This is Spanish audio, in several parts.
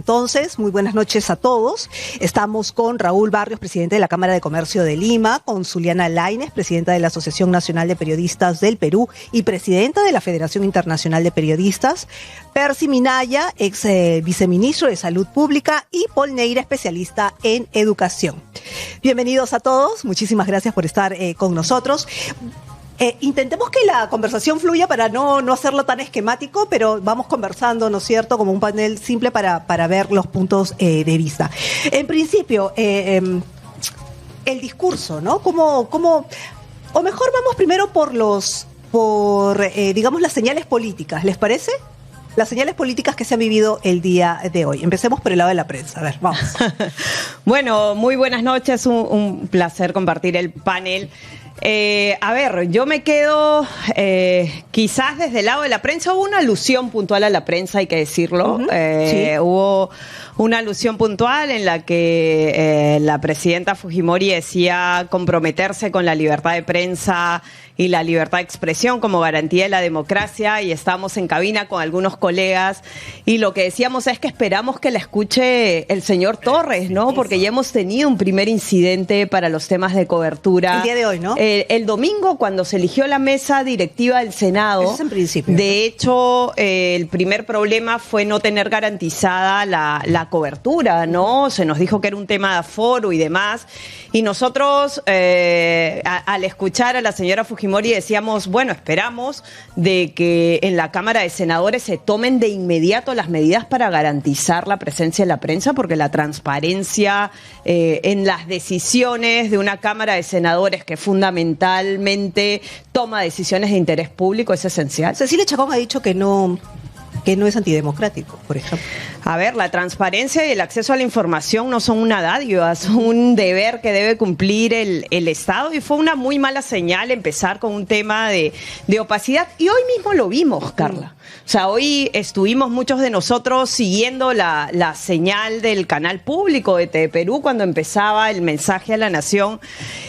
entonces. Muy buenas noches a todos. Estamos con Raúl Barrios, presidente de la Cámara de Comercio de Lima, con Zuliana Lainez, presidenta de la Asociación Nacional de Periodistas del Perú y presidenta de la Federación Internacional de Periodistas, Percy Minaya, ex viceministro de Salud Pública, y Paul Neira, especialista en educación. Bienvenidos a todos. Muchísimas gracias por estar con nosotros. Intentemos que la conversación fluya para no hacerlo tan esquemático, pero vamos conversando, ¿no es cierto?, como un panel simple para ver los puntos de vista. En principio, el discurso, ¿no? O mejor vamos primero por digamos, las señales políticas, ¿les parece? Las señales políticas que se han vivido el día de hoy. Empecemos por el lado de la prensa. A ver, vamos. Bueno, muy buenas noches. Un placer compartir el panel. A ver, yo me quedo quizás desde el lado de la prensa. Hubo una alusión puntual a la prensa, hay que decirlo. Sí. Hubo una alusión puntual en la que la presidenta Fujimori decía comprometerse con la libertad de prensa y la libertad de expresión como garantía de la democracia, y estábamos en cabina con algunos colegas y lo que decíamos es que esperamos que la escuche el señor Torres, ¿no? Porque ya hemos tenido un primer incidente para los temas de cobertura. El día de hoy, ¿no? El domingo, cuando se eligió la mesa directiva del Senado. Eso es en principio. De hecho, el primer problema fue no tener garantizada la cobertura, ¿no? Se nos dijo que era un tema de aforo y demás. Y nosotros, al escuchar a la señora Fujimori, decíamos, bueno, esperamos de que en la Cámara de Senadores se tomen de inmediato las medidas para garantizar la presencia de la prensa, porque la transparencia en las decisiones de una Cámara de Senadores que fundamentalmente toma decisiones de interés público es esencial. Cecilia Chacón ha dicho que no es antidemocrático, por ejemplo. A ver, la transparencia y el acceso a la información no son una dádiva, son un deber que debe cumplir el Estado, y fue una muy mala señal empezar con un tema de opacidad, y hoy mismo lo vimos, Carla. O sea, hoy estuvimos muchos de nosotros siguiendo la señal del canal público de TV Perú cuando empezaba el mensaje a la nación,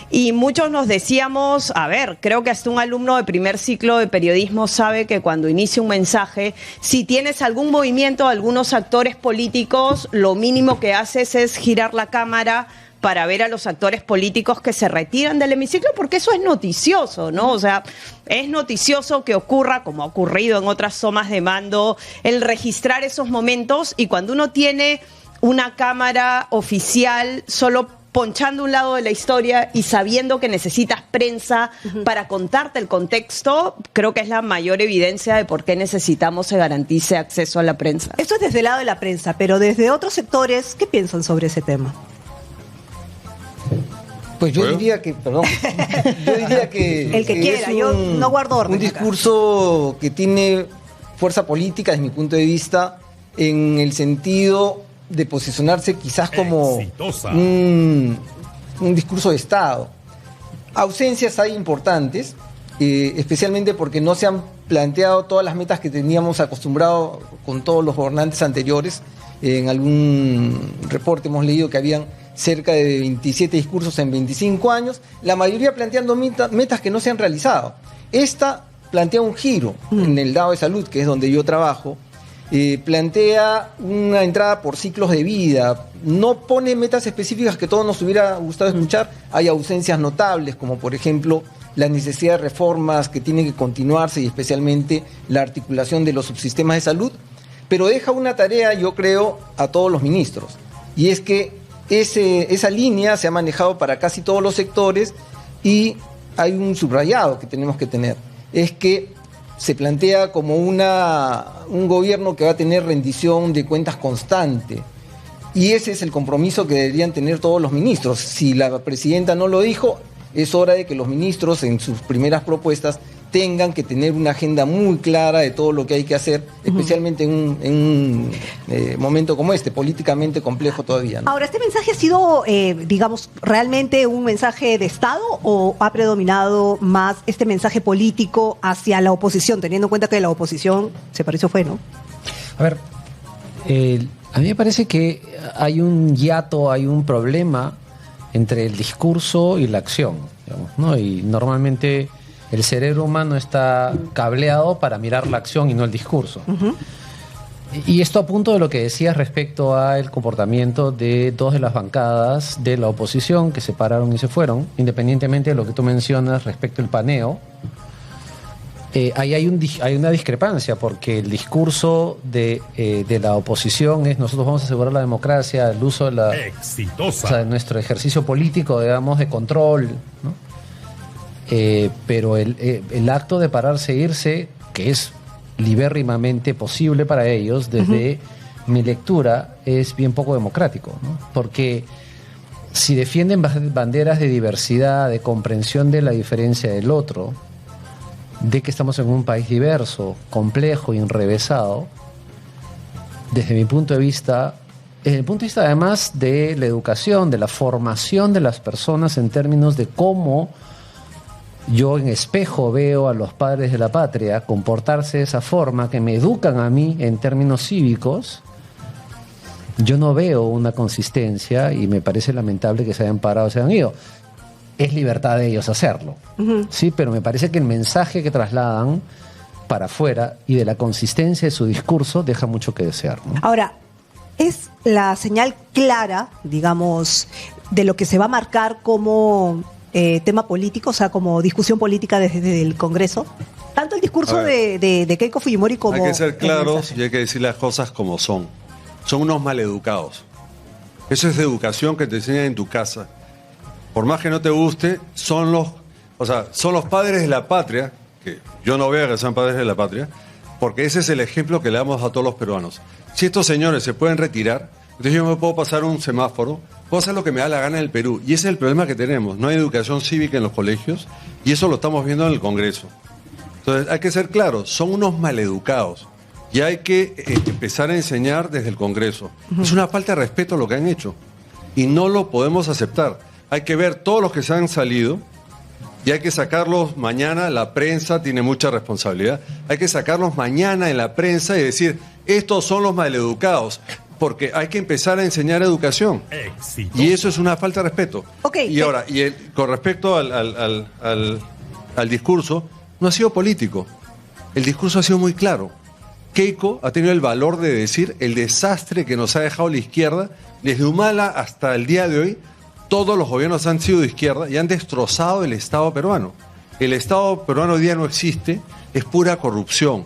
y muchos nos decíamos, a ver, creo que hasta un alumno de primer ciclo de periodismo sabe que cuando inicia un mensaje, si tienes algún movimiento, algunos actores políticos, lo mínimo que haces es girar la cámara para ver a los actores políticos que se retiran del hemiciclo, porque eso es noticioso, ¿no? O sea, es noticioso que ocurra, como ha ocurrido en otras tomas de mando, el registrar esos momentos, y cuando uno tiene una cámara oficial solo ponchando un lado de la historia y sabiendo que necesitas prensa para contarte el contexto, creo que es la mayor evidencia de por qué necesitamos se garantice acceso a la prensa. Esto es desde el lado de la prensa, pero desde otros sectores, ¿qué piensan sobre ese tema? Pues yo diría que, perdón, yo diría que... El que quiera, yo no guardo orden. Un discurso que tiene fuerza política, desde mi punto de vista, en el sentido de posicionarse quizás como un discurso de Estado. Ausencias hay importantes, especialmente porque no se han planteado todas las metas que teníamos acostumbrado con todos los gobernantes anteriores. En algún reporte hemos leído que habían cerca de 27 discursos en 25 años, la mayoría planteando metas que no se han realizado. Esta plantea un giro en el lado de salud, que es donde yo trabajo. Plantea una entrada por ciclos de vida, no pone metas específicas que todos nos hubiera gustado escuchar. Hay ausencias notables, como por ejemplo la necesidad de reformas que tienen que continuarse, y especialmente la articulación de los subsistemas de salud, pero deja una tarea, yo creo, a todos los ministros, y es que esa línea se ha manejado para casi todos los sectores, y hay un subrayado que tenemos que tener, es que se plantea como un gobierno que va a tener rendición de cuentas constante. Y ese es el compromiso que deberían tener todos los ministros. Si la presidenta no lo dijo, es hora de que los ministros en sus primeras propuestas tengan que tener una agenda muy clara de todo lo que hay que hacer, especialmente en un momento como este, políticamente complejo todavía, ¿no? Ahora, ¿este mensaje ha sido, digamos, realmente un mensaje de Estado, o ha predominado más este mensaje político hacia la oposición, teniendo en cuenta que la oposición se pareció fue, ¿no? A ver, a mí me parece que hay un hiato, hay un problema entre el discurso y la acción, digamos, ¿no? Y normalmente el cerebro humano está cableado para mirar la acción y no el discurso. Y esto a punto de lo que decías respecto al comportamiento de dos de las bancadas de la oposición que se pararon y se fueron, independientemente de lo que tú mencionas respecto al paneo. Ahí hay una discrepancia, porque el discurso de la oposición es: nosotros vamos a asegurar la democracia, el uso de la exitosa, o sea, de nuestro ejercicio político, digamos, de control, ¿no? Pero el acto de pararse e irse, que es libérrimamente posible para ellos, desde mi lectura, es bien poco democrático, ¿no? Porque si defienden banderas de diversidad, de comprensión de la diferencia del otro, de que estamos en un país diverso, complejo y enrevesado, desde mi punto de vista, desde el punto de vista además de la educación, de la formación de las personas en términos de cómo yo en espejo veo a los padres de la patria comportarse de esa forma, que me educan a mí en términos cívicos, yo no veo una consistencia y me parece lamentable que se hayan parado, se hayan ido. Es libertad de ellos hacerlo, sí, pero me parece que el mensaje que trasladan para afuera y de la consistencia de su discurso deja mucho que desear, ¿no? Ahora, ¿es la señal clara, digamos, de lo que se va a marcar como tema político, o sea, como discusión política desde el Congreso? Tanto el discurso de Keiko Fujimori como... Hay que ser claros y hay que decir las cosas como son. Son unos maleducados. Eso es de educación que te enseñan en tu casa. Por más que no te guste, son los padres de la patria, que yo no veo que sean padres de la patria, porque ese es el ejemplo que le damos a todos los peruanos. Si estos señores se pueden retirar, entonces yo me puedo pasar un semáforo, puedo hacer lo que me da la gana en el Perú. Y ese es el problema que tenemos. No hay educación cívica en los colegios y eso lo estamos viendo en el Congreso. Entonces hay que ser claros, son unos maleducados y hay que empezar a enseñar desde el Congreso. Es una falta de respeto lo que han hecho y no lo podemos aceptar. Hay que ver todos los que se han salido y hay que sacarlos mañana. La prensa tiene mucha responsabilidad. Hay que sacarlos mañana en la prensa y decir: estos son los maleducados, porque hay que empezar a enseñar educación. Exitoso. Y eso es una falta de respeto. Y ahora, con respecto al discurso, no ha sido político. El discurso ha sido muy claro. Keiko ha tenido el valor de decir el desastre que nos ha dejado la izquierda. Desde Humala hasta el día de hoy, todos los gobiernos han sido de izquierda y han destrozado el Estado peruano. El Estado peruano hoy día no existe, es pura corrupción.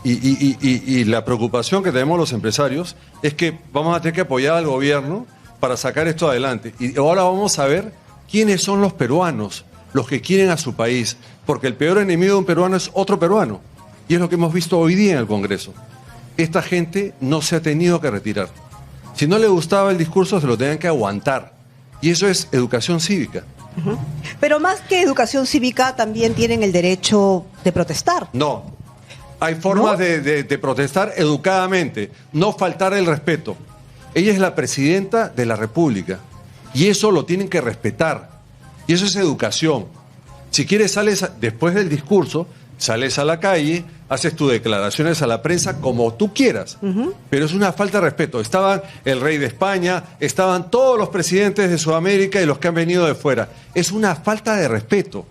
Y la preocupación que tenemos los empresarios es que vamos a tener que apoyar al gobierno para sacar esto adelante. Y ahora vamos a ver quiénes son los peruanos, los que quieren a su país, porque el peor enemigo de un peruano es otro peruano. Y es lo que hemos visto hoy día en el Congreso. Esta gente no se ha tenido que retirar. Si no le gustaba el discurso, se lo tenían que aguantar. Y eso es educación cívica. Pero más que educación cívica, también tienen el derecho de protestar. No. Hay formas de protestar educadamente, no faltar el respeto. Ella es la presidenta de la República y eso lo tienen que respetar. Y eso es educación. Si quieres, sales después del discurso, sales a la calle, haces tus declaraciones a la prensa como tú quieras. Pero es una falta de respeto. Estaban el rey de España, estaban todos los presidentes de Sudamérica y los que han venido de fuera. Es una falta de respeto.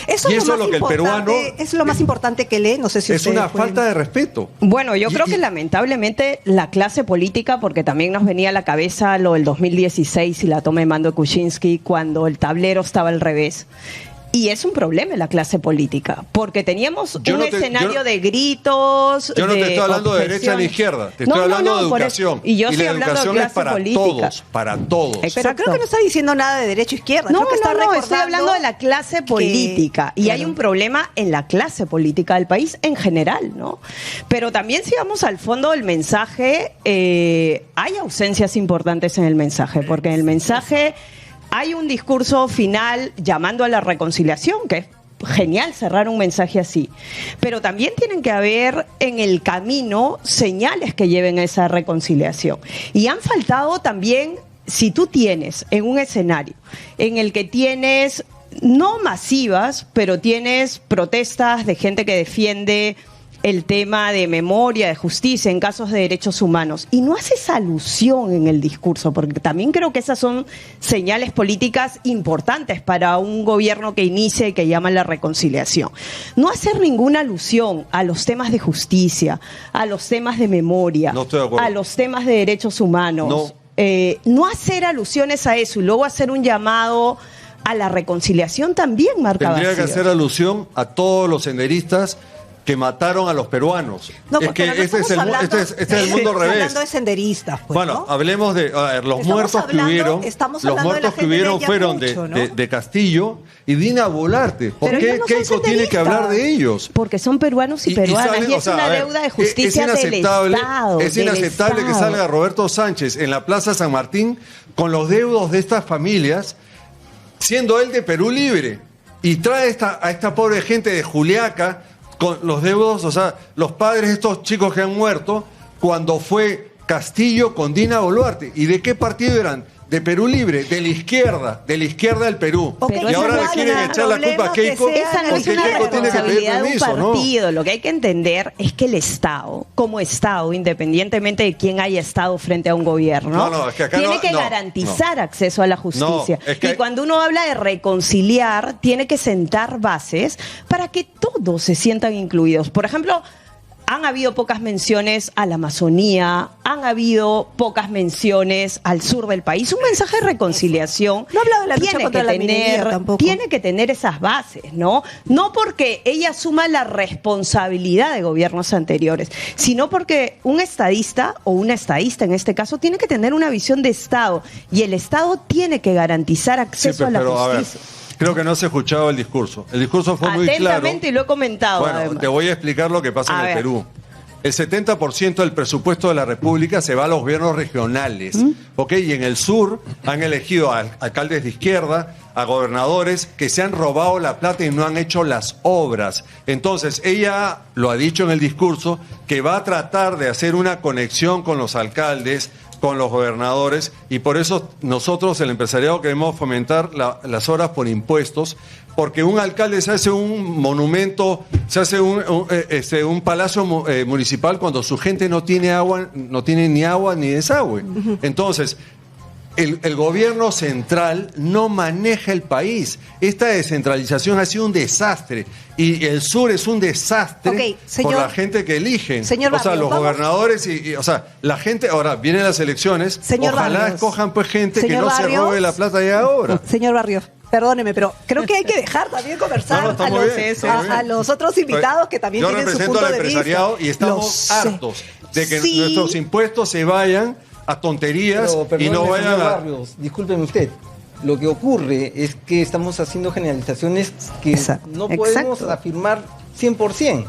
Eso es lo que el peruano... Es lo más importante que lee, no sé si es una falta de respeto. Bueno, yo creo que lamentablemente la clase política, porque también nos venía a la cabeza lo del 2016 y la toma de mando de Kuczynski, cuando el tablero estaba al revés. Y es un problema en la clase política, porque teníamos un escenario de gritos. Yo no te estoy hablando de derecha ni izquierda, te estoy hablando de educación. Y yo estoy la hablando educación de es para política. todos, para todos. Exacto. Pero creo que no está diciendo nada de derecha o izquierda. No, creo que está estoy hablando de la clase política. Y hay un problema en la clase política del país en general, ¿no? Pero también, si vamos al fondo del mensaje, hay ausencias importantes en el mensaje, porque en el mensaje hay un discurso final llamando a la reconciliación, que es genial cerrar un mensaje así. Pero también tienen que haber en el camino señales que lleven a esa reconciliación. Y han faltado también, si tú tienes en un escenario en el que tienes, no masivas, pero tienes protestas de gente que defiende el tema de memoria, de justicia en casos de derechos humanos. Y no hace esa alusión en el discurso, porque también creo que esas son señales políticas importantes para un gobierno que inicia y que llama a la reconciliación. No hacer ninguna alusión a los temas de justicia, a los temas de memoria, no estoy de acuerdo. a los temas de derechos humanos. No hacer alusiones a eso y luego hacer un llamado a la reconciliación también marca Tendría vacíos. que hacer alusión a todos los senderistas que mataron a los peruanos. No, Es que pero no este es el estamos hablando- este es el mundo estamos revés. hablando de senderistas, pues, Bueno, ¿no? hablemos de a ver, los Estamos muertos que hablando- hubieron. estamos Los hablando de la muertos que gente de hubieron fueron Ayacucho, ¿no? de Castillo y Dina Boluarte. ¿Por Pero qué ellos no son Keiko tiene que hablar de senderistas. ellos? Porque son peruanos y peruanas y, salen, o es sea, una a ver, deuda de justicia del Estado. Es del inaceptable que Estado. salga Roberto Sánchez en la Plaza San Martín con los deudos de estas familias, siendo él de Perú Libre, y trae a esta pobre gente de Juliaca con los deudos, o sea, los padres de estos chicos que han muerto, cuando fue Castillo con Dina Boluarte. ¿Y de qué partido eran? De Perú Libre, de la izquierda del Perú. Ok, y esa ahora no le es quieren una echar la culpa a problema que Keiko, sea- Esa no es porque una Keiko tiene que pedir responsabilidad de un permiso, ¿no? partido. Lo que hay que entender es que el Estado, como Estado, independientemente de quién haya estado frente a un gobierno, No, es que acá tiene no- que no, garantizar acceso a la justicia. No, es que- Y cuando uno habla de reconciliar, tiene que sentar bases para que todos se sientan incluidos. Por ejemplo, han habido pocas menciones a la Amazonía, han habido pocas menciones al sur del país. Un mensaje de reconciliación No hablaba de la lucha tiene contra que la minería tampoco. tiene que tener esas bases, ¿no? No porque ella asuma la responsabilidad de gobiernos anteriores, sino porque un estadista o una estadista en este caso tiene que tener una visión de Estado y el Estado tiene que garantizar acceso a la pero, justicia. creo que no has escuchado el discurso. El discurso fue muy claro. Atentamente y lo he comentado. Bueno, además. te voy a explicar lo que pasa A en el ver. Perú. El 70% del presupuesto de la República se va a los gobiernos regionales, ¿ok? Y en el sur han elegido a alcaldes de izquierda, a gobernadores que se han robado la plata y no han hecho las obras. Entonces, ella lo ha dicho en el discurso, que va a tratar de hacer una conexión con los alcaldes, con los gobernadores, y por eso nosotros, el empresariado, queremos fomentar las obras por impuestos, porque un alcalde se hace un monumento, se hace un palacio municipal cuando su gente no tiene agua, no tiene ni agua ni desagüe. Entonces, el gobierno central no maneja el país. Esta descentralización ha sido un desastre. Y el sur es un desastre Ok, señor- por la gente que eligen. Señor o sea, Barrios, los vamos- gobernadores o sea, la gente, ahora vienen las elecciones, Señor ojalá Barrios. escojan pues gente que Señor no se Barrios. robe la plata ya ahora. Señor Barrios, perdóneme, pero creo que hay que dejar también conversar No, está a, muy los, bien, está muy a bien. los otros invitados que también Yo tienen su represento punto al de vista. empresariado y Lo estamos sé. hartos de que Sí. nuestros impuestos se vayan a tonterías Pero, y no perdóneme, vayan señor a... Barrios, discúlpeme usted. Lo que ocurre es que estamos haciendo generalizaciones que Exacto. no podemos afirmar 100%.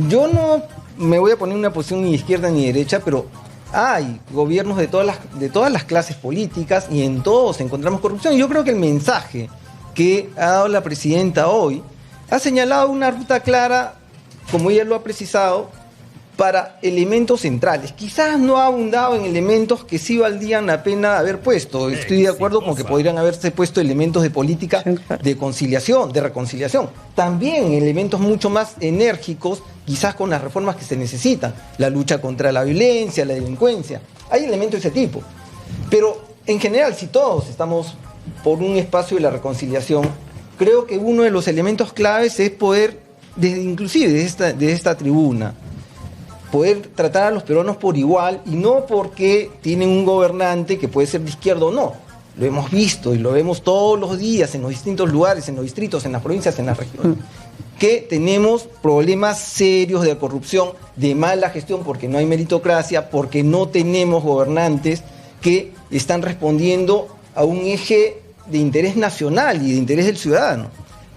Yo no me voy a poner en una posición ni izquierda ni derecha, pero hay gobiernos de todas las clases políticas y en todos encontramos corrupción. Yo creo que el mensaje que ha dado la presidenta hoy ha señalado una ruta clara, como ella lo ha precisado, para elementos centrales. Quizás no ha abundado en elementos que sí valdrían la pena haber puesto. Estoy de acuerdo con que podrían haberse puesto elementos de política de conciliación, de reconciliación. También elementos mucho más enérgicos, quizás con las reformas que se necesitan. La lucha contra la violencia, la delincuencia. Hay elementos de ese tipo. Pero en general, si todos estamos por un espacio de la reconciliación, creo que uno de los elementos claves es poder, inclusive de esta tribuna, poder tratar a los peruanos por igual y no porque tienen un gobernante que puede ser de izquierda o no. Lo hemos visto y lo vemos todos los días en los distintos lugares, en los distritos, en las provincias, en las regiones, que tenemos problemas serios de corrupción, de mala gestión, porque no hay meritocracia, porque no tenemos gobernantes que están respondiendo a un eje de interés nacional y de interés del ciudadano.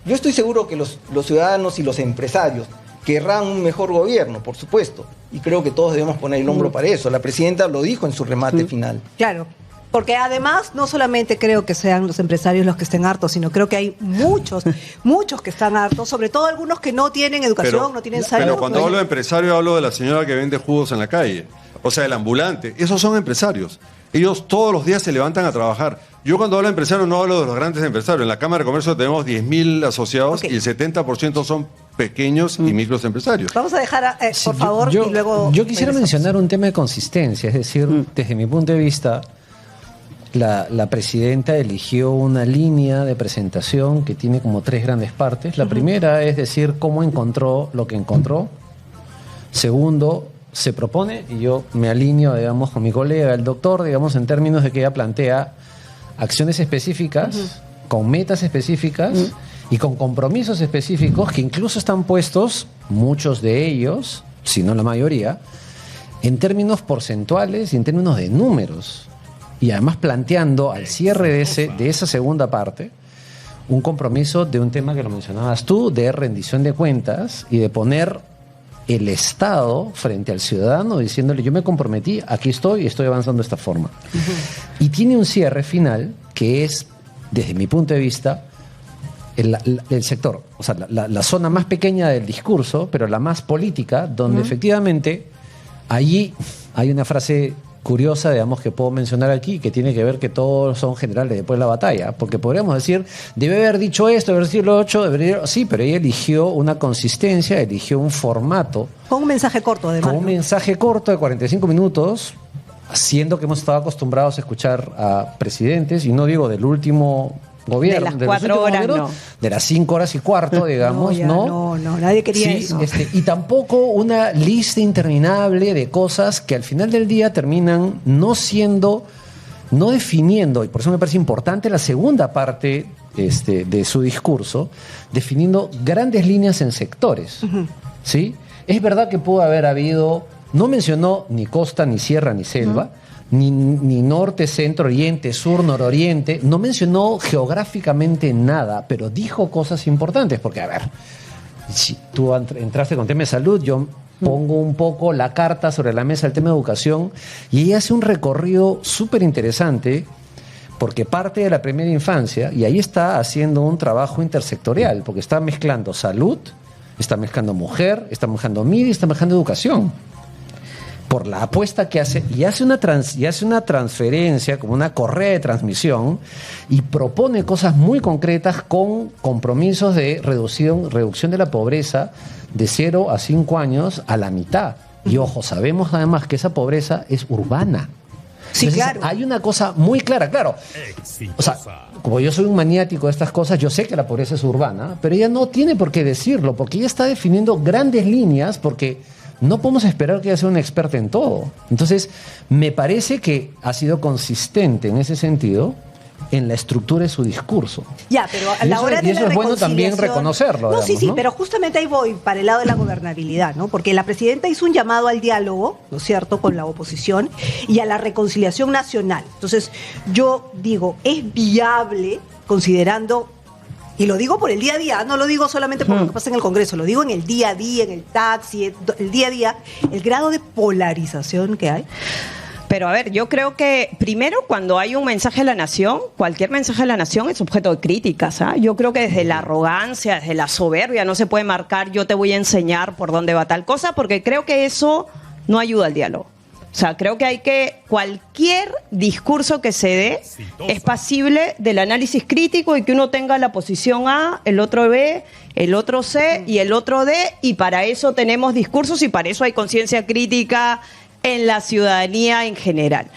Yo estoy seguro que los ciudadanos y los empresarios querrán un mejor gobierno, por supuesto, y creo que todos debemos poner el hombro para eso. La presidenta lo dijo en su remate final. Claro. Porque además no solamente creo que sean los empresarios los que estén hartos, sino creo que hay muchos que están hartos, sobre todo algunos que no tienen educación, no tienen salud. Pero cuando hablo de empresario hablo de la señora que vende jugos en la calle, o sea, el ambulante. Esos son empresarios. Ellos todos los días se levantan a trabajar. Yo cuando hablo de empresarios no hablo de los grandes empresarios. En la Cámara de Comercio tenemos 10.000 asociados y el 70% son pequeños y micros empresarios. Vamos a dejar, Sí, por favor, y luego... Yo quisiera regresamos. mencionar un tema de consistencia, es decir, desde mi punto de vista, la presidenta eligió una línea de presentación que tiene como 3 grandes partes. La primera es decir cómo encontró lo que encontró. Segundo, se propone, y yo me alineo, digamos, con mi colega, el doctor, digamos, en términos de que ella plantea acciones específicas, con metas específicas y con compromisos específicos que incluso están puestos, muchos de ellos, si no la mayoría, en términos porcentuales y en términos de números. Y además planteando al cierre de esa segunda parte un compromiso de un tema que lo mencionabas tú, de rendición de cuentas y de poner el Estado frente al ciudadano diciéndole yo me comprometí, aquí estoy y estoy avanzando de esta forma. Y tiene un cierre final que es, desde mi punto de vista, el sector, o sea, la zona más pequeña del discurso, pero la más política, donde efectivamente allí hay una frase curiosa, digamos, que puedo mencionar aquí, que tiene que ver que todos son generales después de la batalla, porque podríamos decir, debe haber dicho esto, debe haber dicho lo otro, sí, pero ella eligió una consistencia, eligió un formato. Con un mensaje corto, además. Con un mensaje corto de 45 minutos, siendo que hemos estado acostumbrados a escuchar a presidentes, y no digo del último gobierno, de las 4 horas, no. De las 5 horas y cuarto, digamos, No, nadie quería sí, eso. Y tampoco una lista interminable de cosas que al final del día terminan no definiendo, y por eso me parece importante la segunda parte de su discurso, definiendo grandes líneas en sectores. ¿Sí? Es verdad que pudo haber habido, no mencionó ni costa, ni sierra, ni selva, ni norte, centro, oriente, sur, nororiente, no mencionó geográficamente nada, pero dijo cosas importantes, porque a ver, si tú entraste con tema de salud, yo pongo un poco la carta sobre la mesa del tema de educación, y ella hace un recorrido súper interesante, porque parte de la primera infancia, y ahí está haciendo un trabajo intersectorial, porque está mezclando salud, está mezclando mujer, está mezclando MIDI, está mezclando educación. Por la apuesta que hace, y hace una transferencia, como una correa de transmisión, y propone cosas muy concretas con compromisos de reducción de la pobreza de 0 a 5 años a la mitad. Y ojo, sabemos además que esa pobreza es urbana. Sí, Entonces, claro. hay una cosa muy clara, claro. O sea, como yo soy un maniático de estas cosas, yo sé que la pobreza es urbana, pero ella no tiene por qué decirlo, porque ella está definiendo grandes líneas, porque no podemos esperar que ella sea una experta en todo. Entonces, me parece que ha sido consistente en ese sentido en la estructura de su discurso. Ya, pero a la hora de y eso la es bueno también reconciliación- reconocerlo. No, digamos, sí, ¿no? pero justamente ahí voy, para el lado de la gobernabilidad, ¿no? Porque la presidenta hizo un llamado al diálogo, ¿no es cierto?, con la oposición y a la reconciliación nacional. Entonces, yo digo, es viable, considerando, y lo digo por el día a día, no lo digo solamente por lo que pasa en el Congreso, lo digo en el día a día, en el taxi, el día a día, el grado de polarización que hay. Pero a ver, yo creo que primero cuando hay un mensaje a la nación, cualquier mensaje a la nación es objeto de críticas. Yo creo que desde la arrogancia, desde la soberbia, no se puede marcar yo te voy a enseñar por dónde va tal cosa, porque creo que eso no ayuda al diálogo. O sea, creo que cualquier discurso que se dé es pasible del análisis crítico y que uno tenga la posición A, el otro B, el otro C y el otro D, y para eso tenemos discursos y para eso hay conciencia crítica en la ciudadanía en general.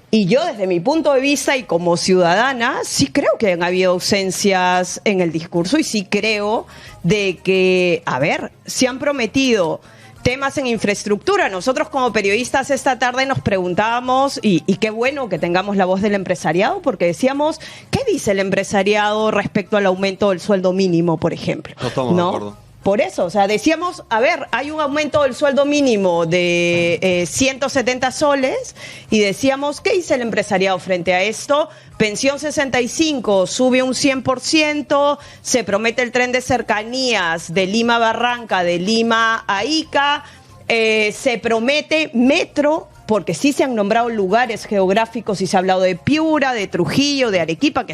Y yo, desde mi punto de vista y como ciudadana, sí creo que han habido ausencias en el discurso y sí creo de que, a ver, se han prometido temas en infraestructura. Nosotros como periodistas esta tarde nos preguntábamos, y qué bueno que tengamos la voz del empresariado, porque decíamos, ¿qué dice el empresariado respecto al aumento del sueldo mínimo, por ejemplo? No estamos de acuerdo. Por eso, o sea, decíamos, a ver, hay un aumento del sueldo mínimo de 170 soles y decíamos, ¿qué dice el empresariado frente a esto? Pensión 65 sube un 100%, se promete el tren de cercanías de Lima a Barranca, de Lima a Ica, se promete metro, porque sí se han nombrado lugares geográficos y se ha hablado de Piura, de Trujillo, de Arequipa,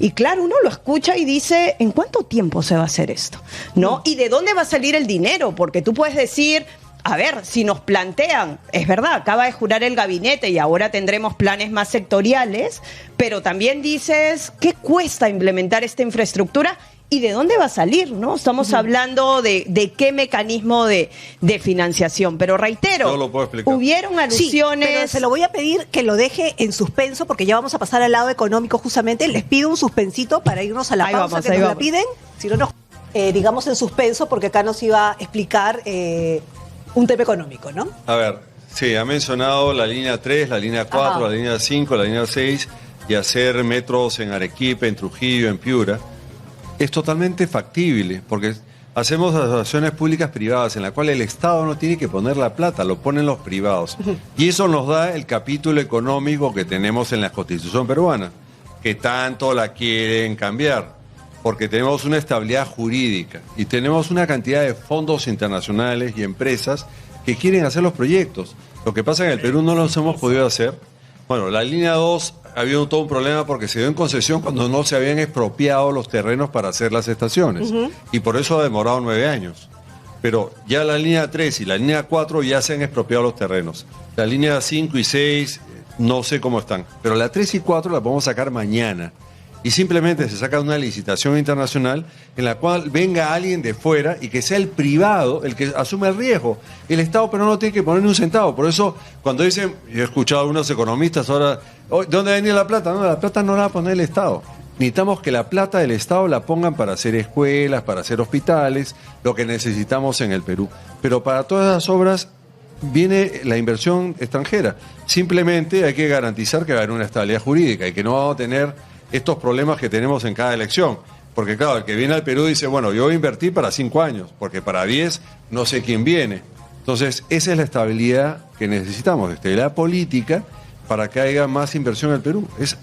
y claro, uno lo escucha y dice, ¿en cuánto tiempo se va a hacer esto? ¿No? ¿Y de dónde va a salir el dinero? Porque tú puedes decir, a ver, si nos plantean, es verdad, acaba de jurar el gabinete y ahora tendremos planes más sectoriales, pero también dices, ¿qué cuesta implementar esta infraestructura? ¿Y de dónde va a salir? ¿No? Estamos hablando de qué mecanismo de financiación. Pero reitero, yo lo puedo explicar. Hubieron alusiones... Sí, pero se lo voy a pedir que lo deje en suspenso, porque ya vamos a pasar al lado económico justamente. Les pido un suspensito para irnos a la pausa vamos, que nos vamos. la piden. Si no, nos digamos en suspenso, porque acá nos iba a explicar un tema económico, ¿no? A ver, sí, ha mencionado la línea 3, la línea 4, Ajá. la línea 5, la línea 6 y hacer metros en Arequipa, en Trujillo, en Piura. Es totalmente factible porque hacemos asociaciones públicas privadas en la cual el Estado no tiene que poner la plata, lo ponen los privados. Y eso nos da el capítulo económico que tenemos en la Constitución peruana, que tanto la quieren cambiar, porque tenemos una estabilidad jurídica y tenemos una cantidad de fondos internacionales y empresas que quieren hacer los proyectos. Lo que pasa es que en el Perú no los hemos podido hacer. Bueno, la línea 2 había todo un problema porque se dio en concesión cuando no se habían expropiado los terrenos para hacer las estaciones. Y por eso ha demorado 9 años. Pero ya la línea 3 y la línea 4 ya se han expropiado los terrenos. La línea 5 y 6 no sé cómo están. Pero la 3 y 4 la podemos sacar mañana. Y simplemente se saca una licitación internacional en la cual venga alguien de fuera y que sea el privado el que asume el riesgo. El Estado pero no tiene que poner ni un centavo. Por eso cuando dicen, yo he escuchado a algunos economistas ahora, ¿de dónde venía la plata? No, la plata no la va a poner el Estado. Necesitamos que la plata del Estado la pongan para hacer escuelas, para hacer hospitales, lo que necesitamos en el Perú. Pero para todas esas obras viene la inversión extranjera. Simplemente hay que garantizar que va a haber una estabilidad jurídica y que no vamos a tener estos problemas que tenemos en cada elección. Porque claro, el que viene al Perú dice, bueno, yo voy a invertir para 5 años, porque para 10 no sé quién viene. Entonces, esa es la estabilidad que necesitamos, estabilidad política para que haya más inversión en el Perú. Es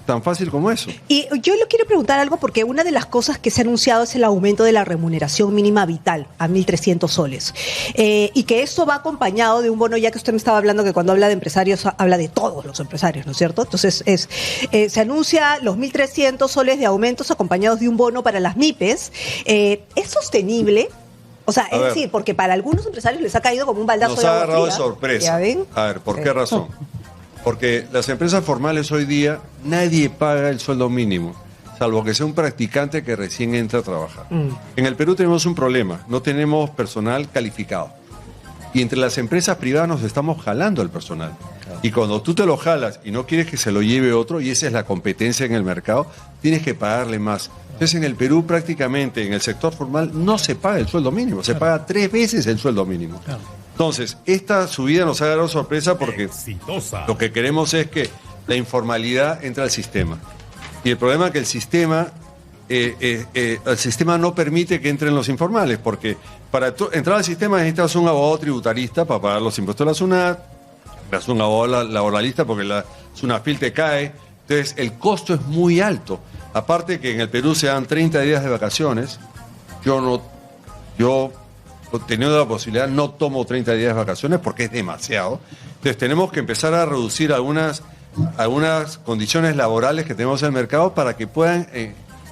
tan fácil como eso. Y yo le quiero preguntar algo porque una de las cosas que se ha anunciado es el aumento de la remuneración mínima vital a 1.300 soles. Y que esto va acompañado de un bono, ya que usted me estaba hablando que cuando habla de empresarios, habla de todos los empresarios, ¿no es cierto? Entonces, se anuncia los 1.300 soles de aumentos acompañados de un bono para las MIPES. ¿Es sostenible? O sea, es decir, porque para algunos empresarios les ha caído como un baldazo de agua fría. Nos ha agarrado de sorpresa. ¿Ya ven? A ver, ¿por qué razón? Porque las empresas formales hoy día, nadie paga el sueldo mínimo, salvo que sea un practicante que recién entra a trabajar. En el Perú tenemos un problema, no tenemos personal calificado. Y entre las empresas privadas nos estamos jalando al personal. Claro. Y cuando tú te lo jalas y no quieres que se lo lleve otro, y esa es la competencia en el mercado, tienes que pagarle más. Entonces en el Perú prácticamente en el sector formal no se paga el sueldo mínimo, se paga 3 veces el sueldo mínimo. Claro. Entonces, esta subida nos ha dado sorpresa porque lo que queremos es que la informalidad entre al sistema. Y el problema es que el sistema no permite que entren los informales, porque para entrar al sistema necesitas un abogado tributarista para pagar los impuestos de la SUNAT, necesitas un abogado laboralista porque la SUNAFIL te cae. Entonces, el costo es muy alto. Aparte que en el Perú se dan 30 días de vacaciones, yo teniendo la posibilidad, no tomo 30 días de vacaciones porque es demasiado. Entonces tenemos que empezar a reducir algunas condiciones laborales que tenemos en el mercado para que puedan...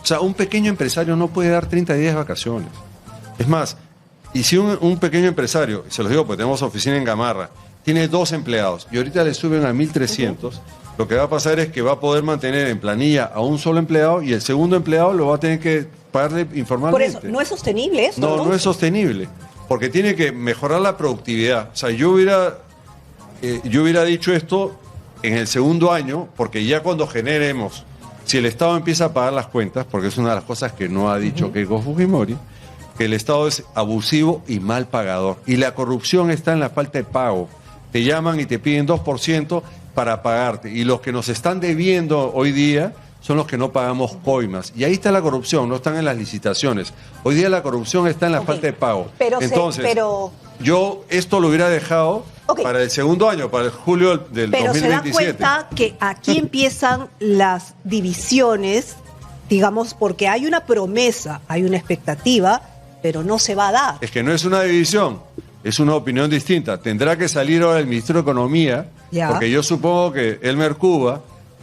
o sea, un pequeño empresario no puede dar 30 días de vacaciones. Es más, y si un pequeño empresario, se los digo porque tenemos oficina en Gamarra, tiene 2 empleados y ahorita le suben a 1.300, lo que va a pasar es que va a poder mantener en planilla a un solo empleado y el segundo empleado lo va a tener que pagarle informalmente. Por eso, ¿no es sostenible esto? No es sostenible. Porque tiene que mejorar la productividad. O sea, yo hubiera dicho esto en el segundo año, porque ya cuando generemos, si el Estado empieza a pagar las cuentas, porque es una de las cosas que no ha dicho Keiko Fujimori, que el Estado es abusivo y mal pagador. Y la corrupción está en la falta de pago. Te llaman y te piden 2% para pagarte. Y los que nos están debiendo hoy día son los que no pagamos coimas. Y ahí está la corrupción, no están en las licitaciones. Hoy día la corrupción está en la falta de pago. Entonces, yo esto lo hubiera dejado para el segundo año, para el julio del 2027. Pero se da cuenta que aquí empiezan las divisiones, digamos, porque hay una promesa, hay una expectativa, pero no se va a dar. Es que no es una división, es una opinión distinta. Tendrá que salir ahora el ministro de Economía, porque yo supongo que Elmer Cuba,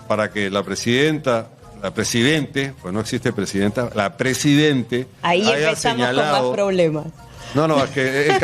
para que la presidente, pues no existe presidenta, la presidente ahí haya empezamos señalado, con más problemas. No, es que el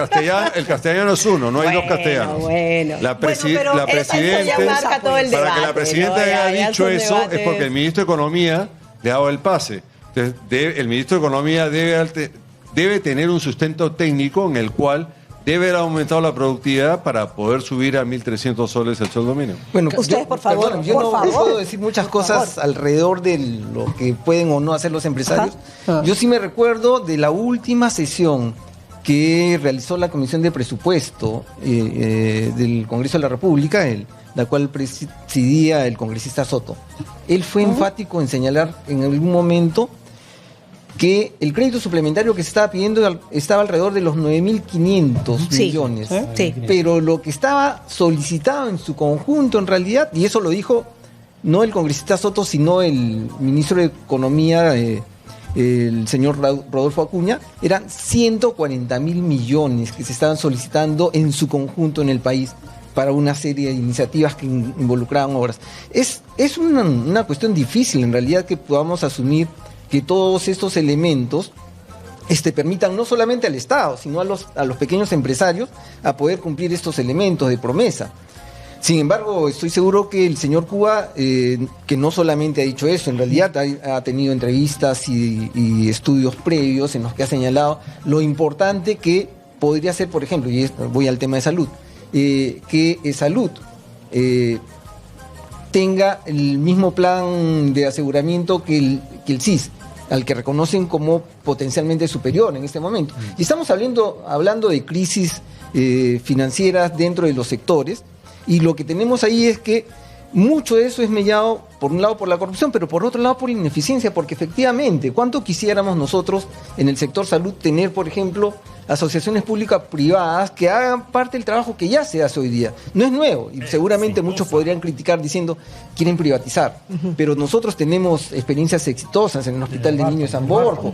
castellano es uno, no hay dos castellanos. Bueno. La pero la presidenta, eso ya marca todo el para que debate, la presidenta ¿no? haya Ya dicho son eso debates. es porque el ministro de Economía le ha dado el pase. Entonces, el ministro de Economía debe tener un sustento técnico en el cual debe haber aumentado la productividad para poder subir a 1.300 soles el sueldo mínimo. Bueno, Ustedes, por favor, perdón, yo por no favor. puedo decir muchas cosas alrededor de lo que pueden o no hacer los empresarios. Ajá. Yo sí me recuerdo de la última sesión que realizó la Comisión de Presupuesto del Congreso de la República, la cual presidía el congresista Soto. Él fue enfático en señalar en algún momento que el crédito suplementario que se estaba pidiendo estaba alrededor de los 9.500 Sí. millones. Sí. Pero lo que estaba solicitado en su conjunto, en realidad, y eso lo dijo no el congresista Soto, sino el ministro de Economía, el señor Rodolfo Acuña, eran 140.000 millones que se estaban solicitando en su conjunto en el país para una serie de iniciativas que involucraban obras. Es una cuestión difícil, en realidad, que podamos asumir que todos estos elementos permitan no solamente al Estado, sino a los pequeños empresarios a poder cumplir estos elementos de promesa. Sin embargo, estoy seguro que el señor Cuba, que no solamente ha dicho eso, en realidad ha tenido entrevistas y estudios previos en los que ha señalado lo importante que podría ser, por ejemplo, y voy al tema de salud, que salud tenga el mismo plan de aseguramiento que el CIS, al que reconocen como potencialmente superior en este momento. Y estamos hablando de crisis financieras dentro de los sectores, y lo que tenemos ahí es que mucho de eso es mellado, por un lado, por la corrupción, pero por otro lado, por ineficiencia, porque efectivamente, ¿cuánto quisiéramos nosotros en el sector salud tener, por ejemplo, asociaciones públicas privadas que hagan parte del trabajo que ya se hace hoy día? No es nuevo, y seguramente muchos podrían criticar diciendo quieren privatizar, pero nosotros tenemos experiencias exitosas en el Hospital de Niños de San Borjo,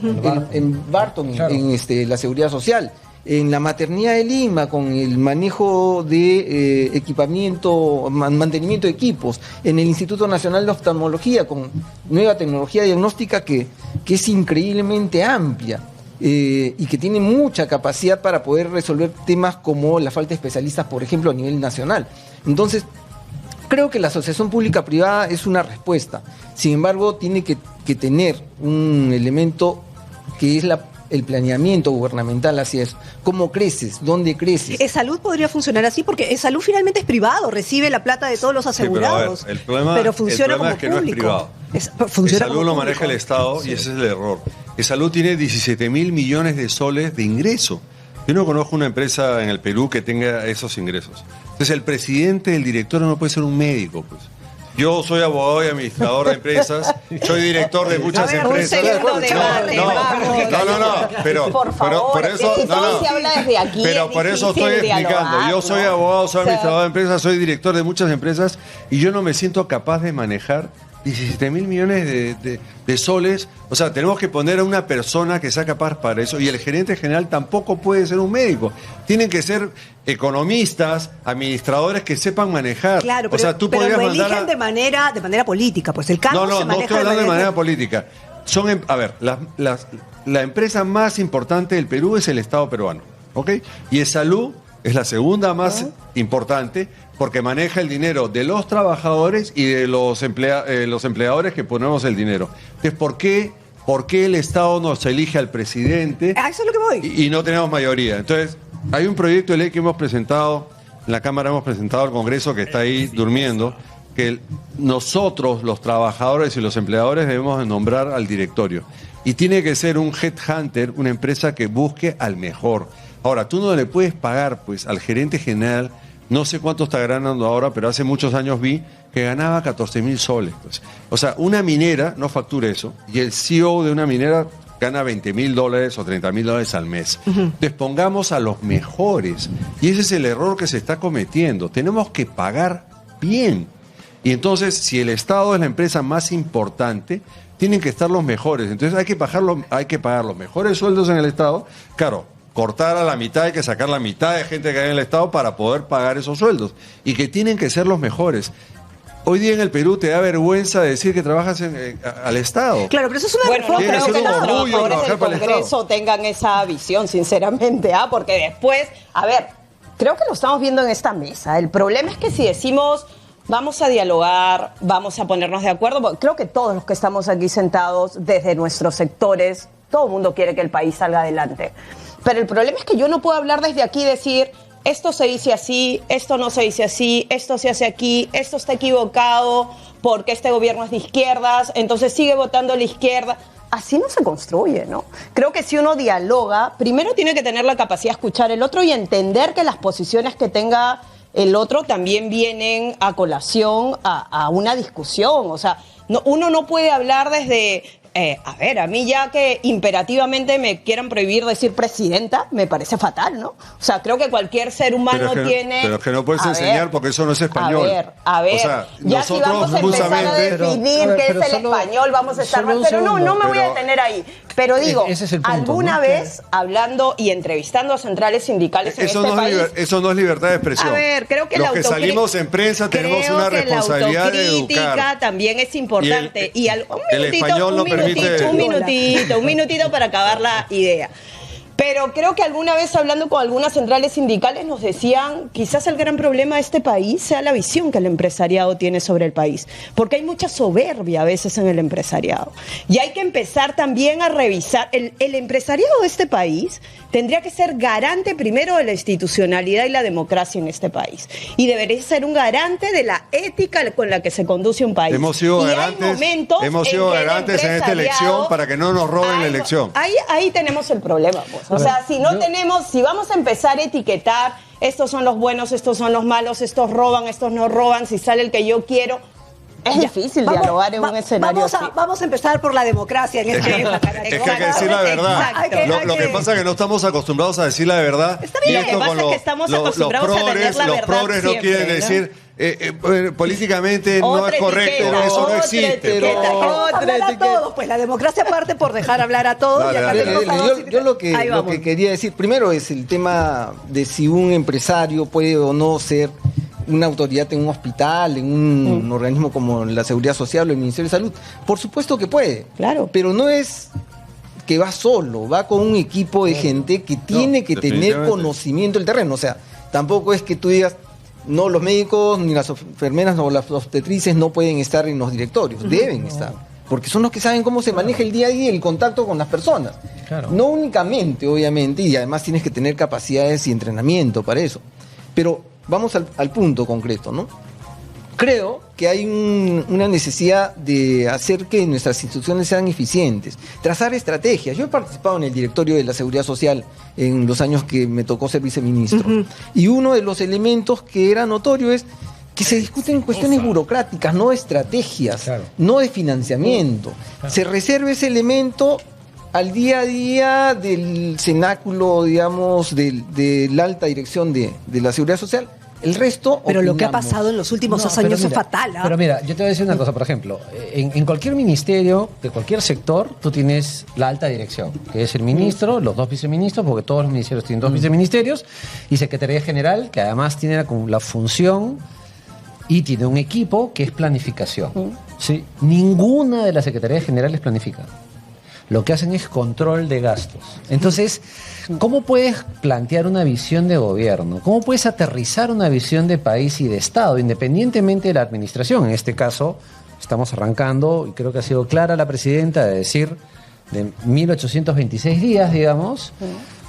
en Barton, en la Seguridad Social, en la maternidad de Lima, con el manejo de equipamiento, mantenimiento de equipos, en el Instituto Nacional de Oftalmología, con nueva tecnología diagnóstica que es increíblemente amplia. Y que tiene mucha capacidad para poder resolver temas como la falta de especialistas, por ejemplo, a nivel nacional. Entonces, creo que la asociación pública-privada es una respuesta. Sin embargo, tiene que tener un elemento que es el planeamiento gubernamental hacia eso. ¿Cómo creces? ¿Dónde creces? Salud podría funcionar así, porque Salud finalmente es privado, recibe la plata de todos los asegurados. Sí, pero a ver, pero funciona como es que público. no es privado. Funciona Salud como lo público. maneja el Estado, y ese es el error. Salud tiene 17.000 millones de soles de ingreso. Yo no conozco una empresa en el Perú que tenga esos ingresos. Entonces, el presidente, el director no puede ser un médico, pues. Yo soy abogado y administrador de empresas, soy director de muchas empresas. Un segundo debate, vamos. Pero por favor, por eso, es que todo se habla desde aquí, pero es por eso difícil estoy explicando. dialogar, Yo soy ¿no? abogado, soy O sea, administrador de empresas, soy director de muchas empresas, y yo no me siento capaz de manejar 17.000 millones de soles. O sea, tenemos que poner a una persona que sea capaz para eso, y el gerente general tampoco puede ser un médico. Tienen que ser economistas, administradores que sepan manejar. Claro, pero, o sea, tú pero podrías lo mandar eligen de manera política, pues el cargo se no maneja estoy hablando de manera política. A ver, la empresa más importante del Perú es el Estado peruano, ¿ok? Y el Salud es la segunda más importante, porque maneja el dinero de los trabajadores y de los empleadores que ponemos el dinero. Entonces, ¿por qué el Estado nos elige al presidente? Eso es lo que voy. Y no tenemos mayoría. Entonces, hay un proyecto de ley que hemos presentado, en la Cámara hemos presentado al Congreso, que está ahí durmiendo, que nosotros, los trabajadores y los empleadores, debemos de nombrar al directorio. Y tiene que ser un headhunter, una empresa que busque al mejor. Ahora, tú no le puedes pagar, pues, al gerente general, no sé cuánto está ganando ahora, pero hace muchos años vi que ganaba 14.000 soles. Pues. O sea, una minera no factura eso, y el CEO de una minera gana $20.000 o $30.000 al mes. Entonces, pongamos a los mejores. Y ese es el error que se está cometiendo. Tenemos que pagar bien. Y entonces, si el Estado es la empresa más importante, tienen que estar los mejores. Entonces, hay que pagar los mejores sueldos en el Estado. Claro, cortar a la mitad, hay que sacar la mitad de gente que hay en el Estado para poder pagar esos sueldos. Y que tienen que ser los mejores. Hoy día en el Perú te da vergüenza decir que trabajas al Estado. Claro, pero eso es una Bueno, no reforma. creo que los orgullo trabajadores trabajar del para el Congreso Estado. tengan esa visión, sinceramente, porque después, a ver, creo que lo estamos viendo en esta mesa. El problema es que si decimos vamos a dialogar, vamos a ponernos de acuerdo, creo que todos los que estamos aquí sentados desde nuestros sectores, todo el mundo quiere que el país salga adelante. Pero el problema es que yo no puedo hablar desde aquí y decir esto se dice así, esto no se dice así, esto se hace aquí, esto está equivocado porque este gobierno es de izquierdas, entonces sigue votando la izquierda. Así no se construye, ¿no? Creo que si uno dialoga, primero tiene que tener la capacidad de escuchar el otro y entender que las posiciones que tenga el otro también vienen a colación a una discusión. O sea, uno no puede hablar desde... a mí ya que imperativamente me quieran prohibir decir presidenta, me parece fatal, ¿no? O sea, creo que cualquier ser humano tiene... Pero es que no puedes enseñar porque eso no es español. A ver, o sea, ya si vamos a empezar a definir qué es el español, vamos a estar mal. Pero no me voy a detener ahí. Pero digo, ese es el punto, alguna ¿no? vez hablando y entrevistando a centrales sindicales en este país... Eso no es libertad de expresión. A ver, creo que los que salimos en prensa tenemos una responsabilidad de educar. La también es importante. El español no permite... Un minutito para acabar la idea. Pero creo que alguna vez hablando con algunas centrales sindicales nos decían quizás el gran problema de este país sea la visión que el empresariado tiene sobre el país, porque hay mucha soberbia a veces en el empresariado y hay que empezar también a revisar el empresariado de este país tendría que ser garante primero de la institucionalidad y la democracia en este país y debería ser un garante de la ética con la que se conduce un país. Hemos sido garantes en esta elección para que no nos roben la elección. Ahí tenemos el problema, pues. O sea, si vamos a empezar a etiquetar, estos son los buenos, estos son los malos, estos roban, estos no roban, si sale el que yo quiero, es difícil dialogar en un escenario así. Vamos a empezar por la democracia en este tema. Es que hay que decir la verdad. Lo que pasa es que no estamos acostumbrados a decir la verdad. Está bien, lo que pasa es que estamos acostumbrados a tener la verdad. Los progres no quieren decir... políticamente no es correcto, eso no existe. Pues la democracia parte por dejar hablar a todos. Yo lo que quería decir primero es el tema de si un empresario puede o no ser una autoridad en un hospital, en un organismo como la Seguridad Social o el Ministerio de Salud. Por supuesto que puede, claro, pero no es que va solo, va con un equipo de gente que tiene que tener conocimiento del terreno. O sea, tampoco es que tú digas no, los médicos, ni las enfermeras, o las obstetrices no pueden estar en los directorios, deben estar, porque son los que saben cómo se maneja el día a día el contacto con las personas. Claro. No únicamente, obviamente, y además tienes que tener capacidades y entrenamiento para eso. Pero vamos al punto concreto, ¿no? Creo que hay una necesidad de hacer que nuestras instituciones sean eficientes, trazar estrategias. Yo he participado en el directorio de la Seguridad Social en los años que me tocó ser viceministro. Y uno de los elementos que era notorio es que se discuten cuestiones burocráticas, no estrategias, no de financiamiento. Se reserva ese elemento al día a día del cenáculo, digamos, de la alta dirección de la Seguridad Social. El resto... Pero lo que ha pasado en los últimos 2 años es fatal. Pero mira, yo te voy a decir una cosa, por ejemplo, en cualquier ministerio, de cualquier sector, tú tienes la alta dirección, que es el ministro, los 2 viceministros, porque todos los ministerios tienen 2 viceministerios, y Secretaría General, que además tiene la función y tiene un equipo que es planificación. ¿Sí? Ninguna de las Secretarías Generales planifica. Lo que hacen es control de gastos. Entonces, ¿cómo puedes plantear una visión de gobierno? ¿Cómo puedes aterrizar una visión de país y de Estado, independientemente de la administración? En este caso, estamos arrancando, y creo que ha sido clara la presidenta de decir, de 1826 días, digamos,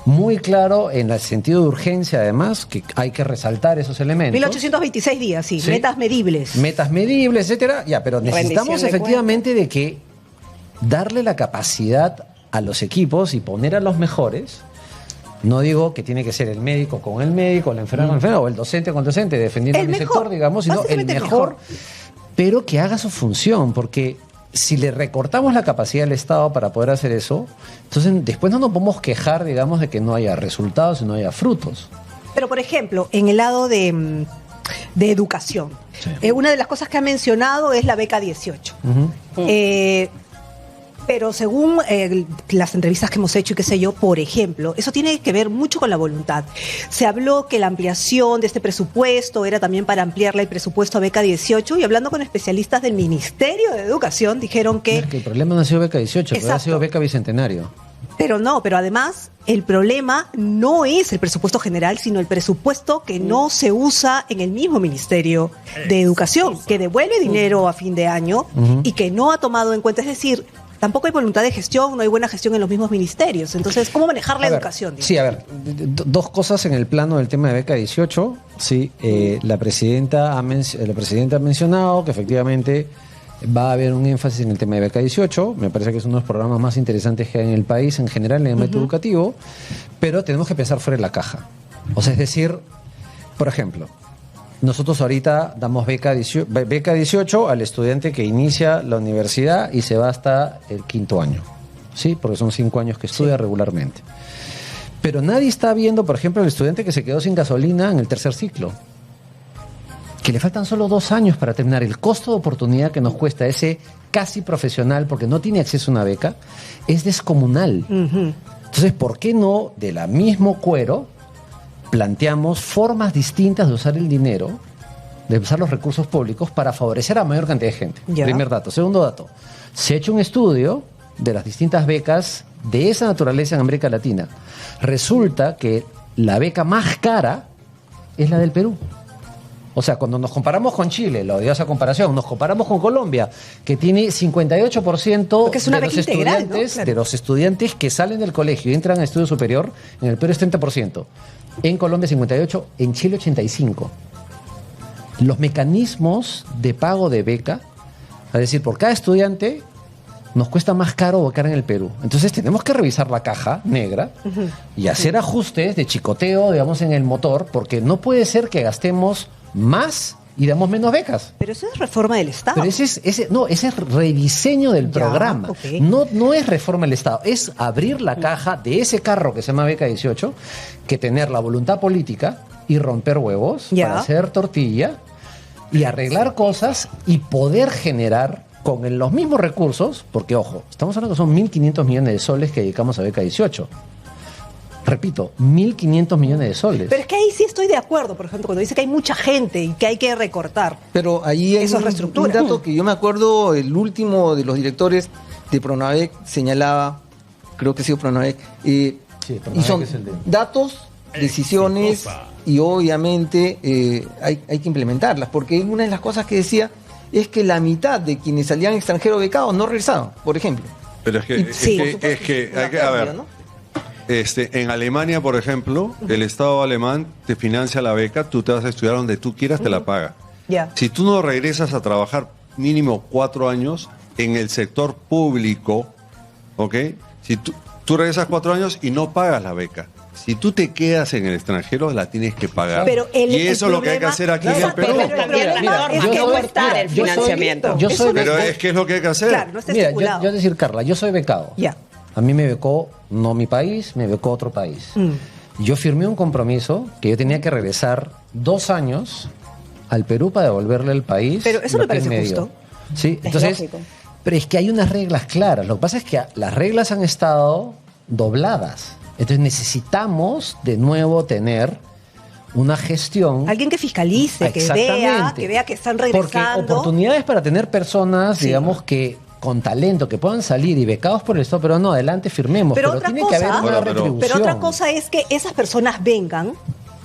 muy claro en el sentido de urgencia, además, que hay que resaltar esos elementos. 1826 días, sí. Metas medibles. Metas medibles, etcétera. Ya, pero necesitamos efectivamente de que darle la capacidad a los equipos y poner a los mejores. No digo que tiene que ser el médico con el médico, la enfermera con el enfermero, o el docente con el docente, defendiendo mi sector, digamos, sino el mejor, pero que haga su función, porque si le recortamos la capacidad del Estado para poder hacer eso, entonces después no nos podemos quejar, digamos, de que no haya resultados y no haya frutos. Pero, por ejemplo, en el lado de educación, una de las cosas que ha mencionado es la beca 18. Pero según las entrevistas que hemos hecho y qué sé yo, por ejemplo, eso tiene que ver mucho con la voluntad. Se habló que la ampliación de este presupuesto era también para ampliarle el presupuesto a Beca 18 y hablando con especialistas del Ministerio de Educación dijeron que... Es que el problema no ha sido Beca 18, pero ha sido Beca Bicentenario. Pero no, pero además el problema no es el presupuesto general, sino el presupuesto que no se usa en el mismo Ministerio de Educación, que devuelve dinero a fin de año y que no ha tomado en cuenta, es decir, tampoco hay voluntad de gestión, no hay buena gestión en los mismos ministerios. Entonces, ¿cómo manejar la educación? Sí, a ver, dos cosas en el plano del tema de Beca 18. Sí, la presidenta ha mencionado que efectivamente va a haber un énfasis en el tema de Beca 18. Me parece que es uno de los programas más interesantes que hay en el país en general en el ámbito educativo, pero tenemos que pensar fuera de la caja. O sea, es decir, por ejemplo, nosotros ahorita damos beca 18 al estudiante que inicia la universidad y se va hasta el 5º año, ¿sí? Porque son 5 años que estudia regularmente. Pero nadie está viendo, por ejemplo, al estudiante que se quedó sin gasolina en el 3er ciclo, que le faltan solo 2 años para terminar. El costo de oportunidad que nos cuesta ese casi profesional, porque no tiene acceso a una beca, es descomunal. Entonces, ¿por qué no, de la mismo cuero, planteamos formas distintas de usar el dinero, de usar los recursos públicos para favorecer a mayor cantidad de gente? Ya. Primer dato. Segundo dato, se ha hecho un estudio de las distintas becas de esa naturaleza en América Latina. Resulta que la beca más cara es la del Perú. O sea, cuando nos comparamos con Chile, la odiosa comparación, nos comparamos con Colombia, que tiene 58% es una de los beca integral, estudiantes, ¿no? Claro. de los estudiantes que salen del colegio y entran a estudio superior, en el Perú es 30%. En Colombia 58%, en Chile 85%. Los mecanismos de pago de beca, es decir, por cada estudiante, nos cuesta más caro becar en el Perú. Entonces tenemos que revisar la caja negra y hacer ajustes de chicoteo, digamos, en el motor, porque no puede ser que gastemos más y damos menos becas. Pero eso es reforma del Estado. Pero ese es rediseño del programa. Ok. No es reforma del Estado, es abrir la caja de ese carro que se llama Beca 18, que tener la voluntad política y romper huevos para hacer tortilla y arreglar cosas y poder generar con los mismos recursos, porque ojo, estamos hablando que son 1.500 millones de soles que dedicamos a Beca 18. Repito, 1.500 millones de soles. Pero es que ahí sí estoy de acuerdo, por ejemplo, cuando dice que hay mucha gente y que hay que recortar. Pero ahí hay Eso es un reestructura. dato que yo me acuerdo, el último de los directores de Pronavec señalaba, creo que ha sido Pronavec, y son es el de... datos, decisiones y obviamente hay que implementarlas, porque una de las cosas que decía es que la mitad de quienes salían extranjeros becados no regresaban, por ejemplo. Pero es que, hay que, a ver, ¿no? En Alemania, por ejemplo, el Estado alemán te financia la beca, tú te vas a estudiar donde tú quieras, te la paga. Si tú no regresas a trabajar mínimo 4 años en el sector público, ¿ok? Si tú regresas 4 años y no pagas la beca. Si tú te quedas en el extranjero, la tienes que pagar. Pero y eso es lo que hay que hacer aquí en el Perú. Pero también la norma que cuesta el financiamiento. Pero es que es lo que hay que hacer. Claro, no está Mira, estipulado. yo decir, Carla, yo soy becado. Ya. A mí me becó, no mi país, me becó otro país. Yo firmé un compromiso que yo tenía que regresar 2 años al Perú para devolverle al país. Pero eso lo me parece que él justo. dio. Sí, Es entonces, lógico. pero es que hay unas reglas claras. Lo que pasa es que las reglas han estado dobladas. Entonces necesitamos de nuevo tener una gestión. Alguien que fiscalice, que vea que están regresando. Porque oportunidades para tener personas, digamos, que con talento, que puedan salir y becados por el Estado, pero no, adelante, firmemos. Pero tiene que haber una retribución. Pero otra cosa es que esas personas vengan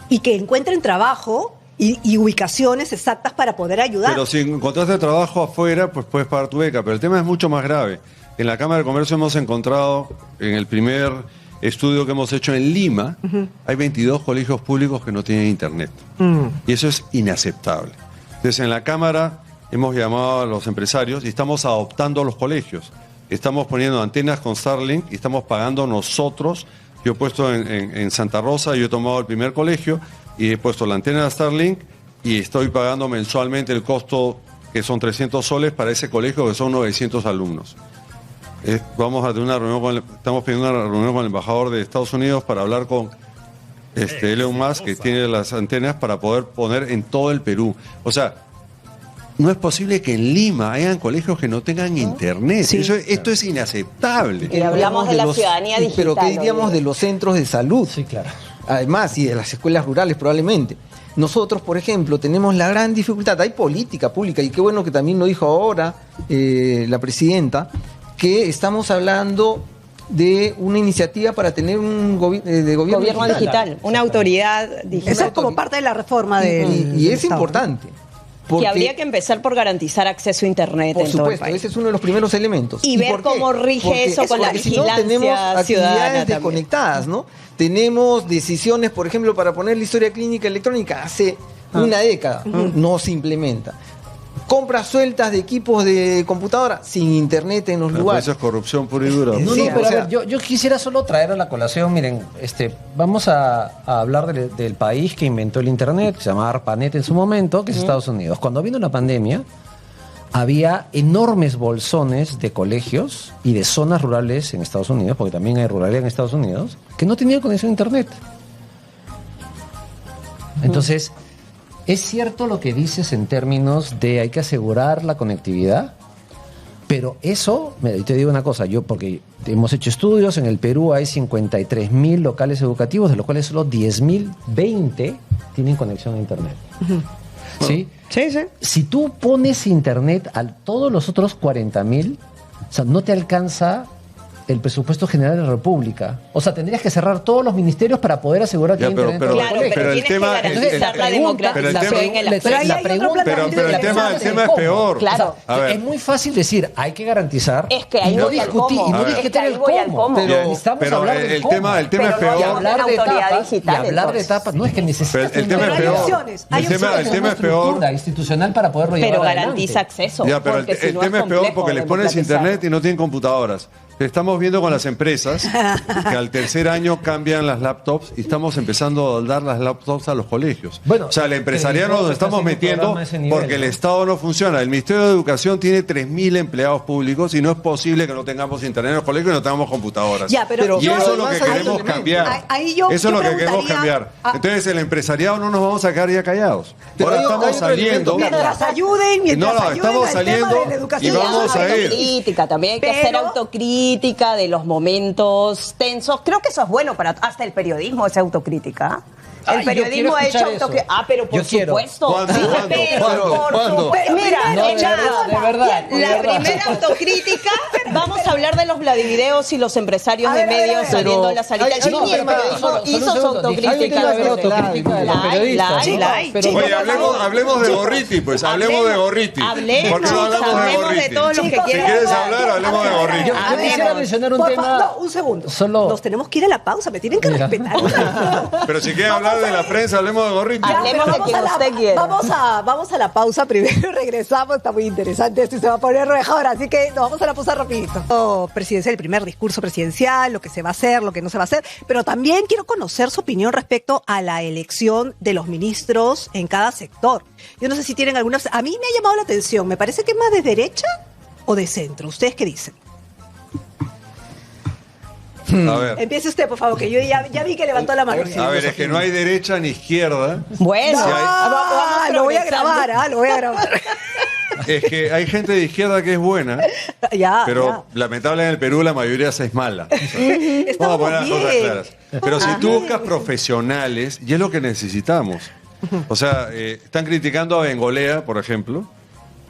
y que encuentren trabajo y ubicaciones exactas para poder ayudar. Pero si encontraste trabajo afuera, pues puedes pagar tu beca. Pero el tema es mucho más grave. En la Cámara de Comercio hemos encontrado, en el primer estudio que hemos hecho en Lima, hay 22 colegios públicos que no tienen internet. Y eso es inaceptable. Entonces, en la Cámara hemos llamado a los empresarios y estamos adoptando los colegios. Estamos poniendo antenas con Starlink y estamos pagando nosotros. Yo he puesto en Santa Rosa, yo he tomado el primer colegio y he puesto la antena de Starlink y estoy pagando mensualmente el costo, que son 300 soles, para ese colegio que son 900 alumnos. Vamos a tener una reunión estamos pidiendo una reunión con el embajador de Estados Unidos para hablar con Elon Musk, que tiene las antenas, para poder poner en todo el Perú. O sea, no es posible que en Lima hayan colegios que no tengan internet. Sí. Esto es inaceptable. Y hablamos de la ciudadanía digital. Pero ¿qué diríamos hoy? de los centros de salud? Sí, claro. Además, y de las escuelas rurales probablemente. Nosotros, por ejemplo, tenemos la gran dificultad, hay política pública, y qué bueno que también lo dijo ahora la presidenta, que estamos hablando de una iniciativa para tener un gobierno digital, una autoridad digital. Eso es como parte de la reforma del y es Estado, ¿no? importante. Que porque, habría que empezar por garantizar acceso a Internet por en todo el supuesto, país. ese es uno de los primeros elementos. Y ver por qué? cómo rige Porque eso con la porque si no, vigilancia tenemos ciudadana actividades también. desconectadas, ¿no? Tenemos decisiones, por ejemplo, para poner la historia clínica electrónica hace una década, no se implementa. Compras sueltas de equipos de computadora sin internet en los Pero lugares. eso es corrupción pura y dura. No, Sí, no, pero o sea- a ver, yo quisiera solo traer a la colación, miren, vamos a hablar del país que inventó el Internet, que se llamaba ARPANET en su momento, que es Estados Unidos. Cuando vino la pandemia, había enormes bolsones de colegios y de zonas rurales en Estados Unidos, porque también hay ruralidad en Estados Unidos, que no tenían conexión a Internet. Entonces, es cierto lo que dices en términos de hay que asegurar la conectividad, pero eso, mira, te digo una cosa, porque hemos hecho estudios, en el Perú hay 53.000 locales educativos, de los cuales solo 10.020 tienen conexión a Internet. ¿Sí? Sí, sí. Si tú pones Internet a todos los otros 40.000, o sea, no te alcanza el presupuesto general de la República. O sea, tendrías que cerrar todos los ministerios para poder asegurar que Ya, hay pero- Internet. pero- en los Claro, colegios. pero el tienes tema- que garantizar la pero el democratización en el tema- Pero ahí hay otro pregunta- planteamiento pero el interesante. tema es ¿Cómo? peor. Claro. A ver. Es muy fácil decir, hay que garantizar. Es que ahí y no voy al discutir, cómo. y no A ver. discutir Es que ahí el voy al cómo. cómo. Pero Ya, necesitamos pero hablar el del tema- cómo. el tema es Pero peor. no Y hablar de autoridad etapas, digital, y hablar de entonces. etapas, no es que necesitas El tema es Hay peor. opciones, hay El tema opciones. es una peor. estructura institucional para poderlo Pero llevar garantiza adelante. acceso. Ya, pero porque si el no tema es peor complejo porque les pones democratizar. internet y no tienen computadoras. Estamos viendo con las empresas que al tercer año cambian las laptops y estamos empezando a dar las laptops a los colegios. Bueno, o sea, el empresariado Credicop nos está estamos haciendo un metiendo programa de ese nivel, porque el ¿no? Estado no funciona. El Ministerio de Educación tiene 3.000 empleados públicos y no es posible que no tengamos internet en los colegios y no tengamos computadoras. Ya, pero y yo- eso es lo que además hay queremos otro cambiar. elemento. Ahí yo Eso es lo que queremos preguntaría- cambiar. Entonces, el empresariado no nos vamos a quedar ya callados. Pero Ahora hay estamos otro elemento, saliendo. Mientras ayuden, mientras No, no, ayuden estamos al saliendo tema de la educación. y vamos a ir. Autocrítica, también hay que hacer Pero- autocrítica de los momentos tensos. Creo que eso es bueno para hasta el periodismo, esa autocrítica. Ay, El yo periodismo quiero ha hecho escuchar eso. autocrítica. Pero por Yo quiero. supuesto. ¿Cuándo? Sí, ¿Cuándo? pero ¿Cuándo? por ¿Cuándo? supuesto. Mira, No, de ella- verdad, de verdad, de la verdad. primera autocrítica, vamos a hablar de los Vladivideos y los empresarios A de ver, a ver, a medios ver. saliendo Pero a la salita. hay- Sí, no, el pero periodismo solo un hizo su segundo. autocrítica. Hay que haber autocrítica de los La hay, periodistas. la hay, Chicos, la hay. pero- chicos, Oye, hablemos de Gorriti, pues, hablemos de Gorriti. Hablemos, ¿Por qué no hablamos de hablemos de Gorriti? todos los que Chicos, Si quieran quieres hablar. hablar, hablemos de Gorriti. Yo quisiera mencionar un Por tema. favor, no, un segundo. Solo- Nos tenemos que ir a la pausa, me tienen que Mira. respetar. Pero si quieres hablar de la prensa, hablemos de Gorriti. Ya, Hablemos pero de vamos quien a la- usted quiera. Vamos a la pausa primero, regresamos, está muy interesante esto y se va a poner mejor, así que nos vamos a la pausa rapidito. Presidencial, el primer discurso presidencial, lo que se va a hacer, lo que no se va a hacer, pero también quiero conocer su opinión respecto a la elección de los ministros en cada sector. Yo no sé si tienen alguna... A mí me ha llamado la atención, me parece que es más de derecha o de centro. ¿Ustedes qué dicen? A ver, Empiece usted, por favor, que yo ya vi que levantó la mano. es que no hay derecha ni izquierda. Bueno, Sí, hay- Ah, lo voy a grabar, lo voy a grabar. Es que hay gente de izquierda que es buena, Ya, pero lamentablemente en el Perú la mayoría es mala. Vamos a Estamos poner las cosas bien. claras. Pero si tú buscas profesionales, y es lo que necesitamos. O sea, están criticando a Bengolea, por ejemplo.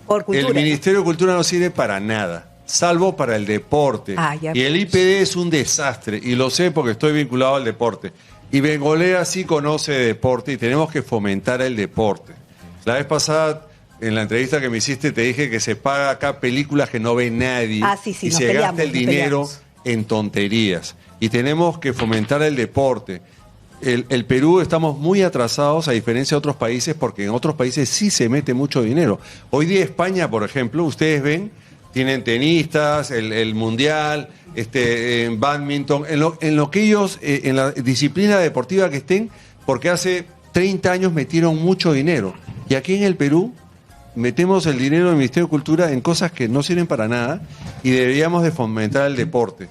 Por cultura. El Ministerio de Cultura no sirve para nada, salvo para el deporte. Ah, ya. Y el IPD es un desastre, y lo sé porque estoy vinculado al deporte. Y Bengolea sí conoce de deporte y tenemos que fomentar el deporte. La vez pasada, en la entrevista que me hiciste, te dije que se paga acá películas que no ve nadie Ah, sí, sí, y nos se peleamos, gasta el nos dinero peleamos. en tonterías. Y tenemos que fomentar el deporte. El Perú estamos muy atrasados a diferencia de otros países porque en otros países sí se mete mucho dinero. Hoy día España, por ejemplo, ustedes ven, tienen tenistas, el mundial, en badminton, en lo que ellos, en la disciplina deportiva que estén, porque hace 30 años metieron mucho dinero. Y aquí en el Perú metemos el dinero del Ministerio de Cultura en cosas que no sirven para nada y deberíamos de fomentar el deporte.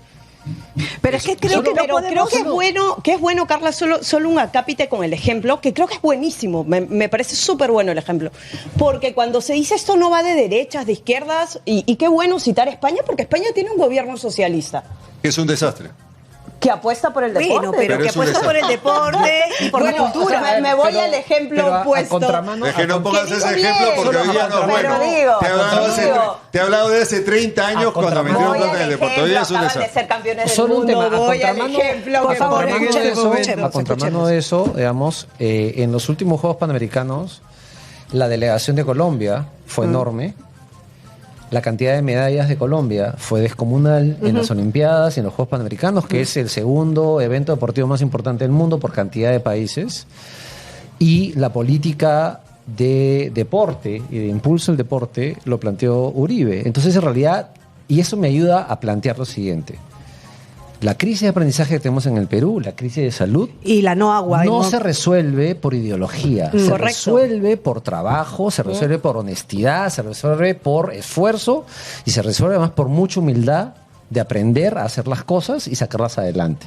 Pero es que creo que no Pero podemos... creo que es bueno, Carla, solo un acápite con el ejemplo, que creo que es buenísimo, me parece súper bueno el ejemplo, porque cuando se dice esto no va de derechas, de izquierdas, y qué bueno citar a España, porque España tiene un gobierno socialista. Que es un desastre. Que apuesta por el deporte. Bueno, pero que es un apuesta por el deporte y por la cultura. O sea, me voy al ejemplo opuesto. Es que no pongas ese ejemplo porque hoy día no es bueno. Te he hablado de hace 30 años cuando metieron plata en el deporte. Hoy es un Acaban de desastre. ser campeones del Solo un mundo. tema, Voy al ejemplo. por que favor, ponen en escuchemos, este momento. escuchemos. A contramano de eso, digamos, en los últimos Juegos Panamericanos, la delegación de Colombia fue enorme. La cantidad de medallas de Colombia fue descomunal en las Olimpiadas y en los Juegos Panamericanos, que es el segundo evento deportivo más importante del mundo por cantidad de países. Y la política de deporte y de impulso al deporte lo planteó Uribe. Entonces, en realidad, y eso me ayuda a plantear lo siguiente. La crisis de aprendizaje que tenemos en el Perú, la crisis de salud, Y la no agua. no se resuelve por ideología, se Correcto. resuelve por trabajo, se resuelve por honestidad, se resuelve por esfuerzo y se resuelve además por mucha humildad de aprender a hacer las cosas y sacarlas adelante.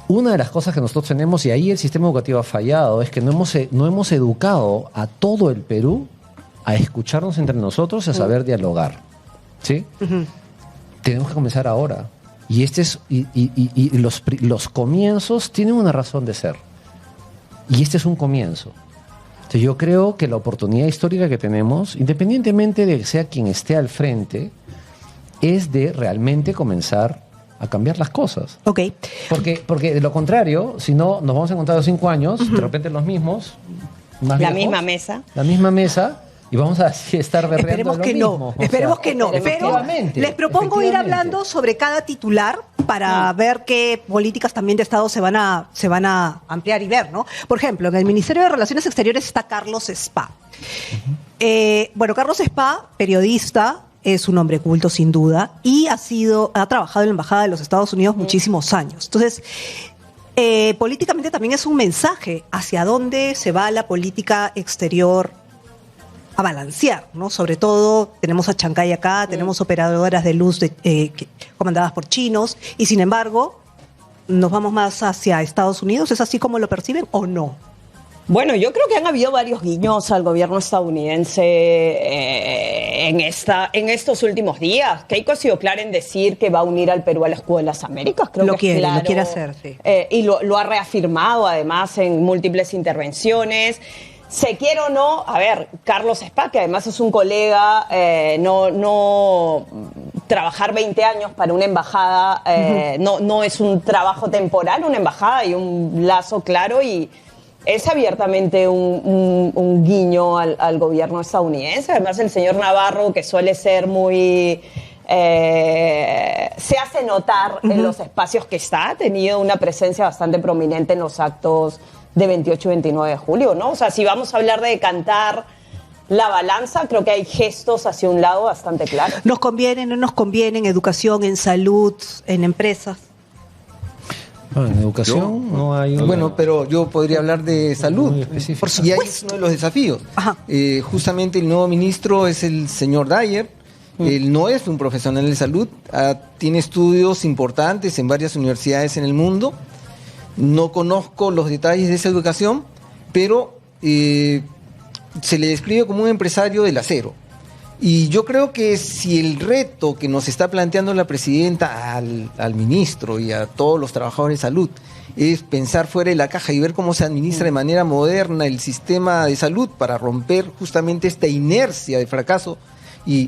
Una de las cosas que nosotros tenemos, y ahí el sistema educativo ha fallado, es que no hemos educado a todo el Perú a escucharnos entre nosotros y a saber dialogar. ¿Sí? Tenemos que comenzar ahora. Y los comienzos tienen una razón de ser. Y este es un comienzo. Entonces yo creo que la oportunidad histórica que tenemos, independientemente de que sea quien esté al frente, es de realmente comenzar a cambiar las cosas. Ok. Porque de lo contrario, si no, nos vamos a encontrar en 5 años, de repente los mismos, más La viejos, misma mesa. la misma mesa, y vamos a estar berreando Esperemos lo que mismo. no, O sea, esperemos que no. Pero efectivamente, les propongo ir efectivamente. hablando sobre cada titular para ver qué políticas también de Estado se van a ampliar y ver, ¿no? Por ejemplo, en el Ministerio de Relaciones Exteriores está Carlos Spa. Bueno, Carlos Spa, periodista, es un hombre culto sin duda y ha trabajado en la Embajada de los Estados Unidos muchísimos años. Entonces, políticamente también es un mensaje hacia dónde se va la política exterior a balancear, ¿no? Sobre todo tenemos a Chancay acá, tenemos operadoras de luz comandadas por chinos y sin embargo nos vamos más hacia Estados Unidos. ¿Es así como lo perciben o no? Bueno, yo creo que han habido varios guiños al gobierno estadounidense en estos últimos días. Keiko ha sido clara en decir que va a unir al Perú al escudo de las Américas. Creo Lo que es quiere, claro. lo quiere hacer, sí. Y lo ha reafirmado además en múltiples intervenciones. Se quiere o no, a ver, Carlos Spa, que además es un colega, no trabajar 20 años para una embajada, no es un trabajo temporal, una embajada y un lazo claro y es abiertamente un guiño al gobierno estadounidense. Además, el señor Navarro, que suele ser muy... se hace notar en los espacios que está, ha tenido una presencia bastante prominente en los actos de 28 y 29 de julio, ¿no? O sea, si vamos a hablar de decantar la balanza, creo que hay gestos hacia un lado bastante claros. ¿Nos conviene, no nos conviene en educación, en salud, en empresas? No, en educación no hay una... Bueno, pero yo podría hablar de salud. Muy específico. Y ahí es uno de los desafíos. Ajá. Justamente el nuevo ministro es el señor Dyer. Él no es un profesional de salud, tiene estudios importantes en varias universidades en el mundo. No conozco los detalles de esa educación, pero se le describe como un empresario del acero. Y yo creo que si el reto que nos está planteando la presidenta al ministro y a todos los trabajadores de salud es pensar fuera de la caja y ver cómo se administra de manera moderna el sistema de salud para romper justamente esta inercia de fracaso y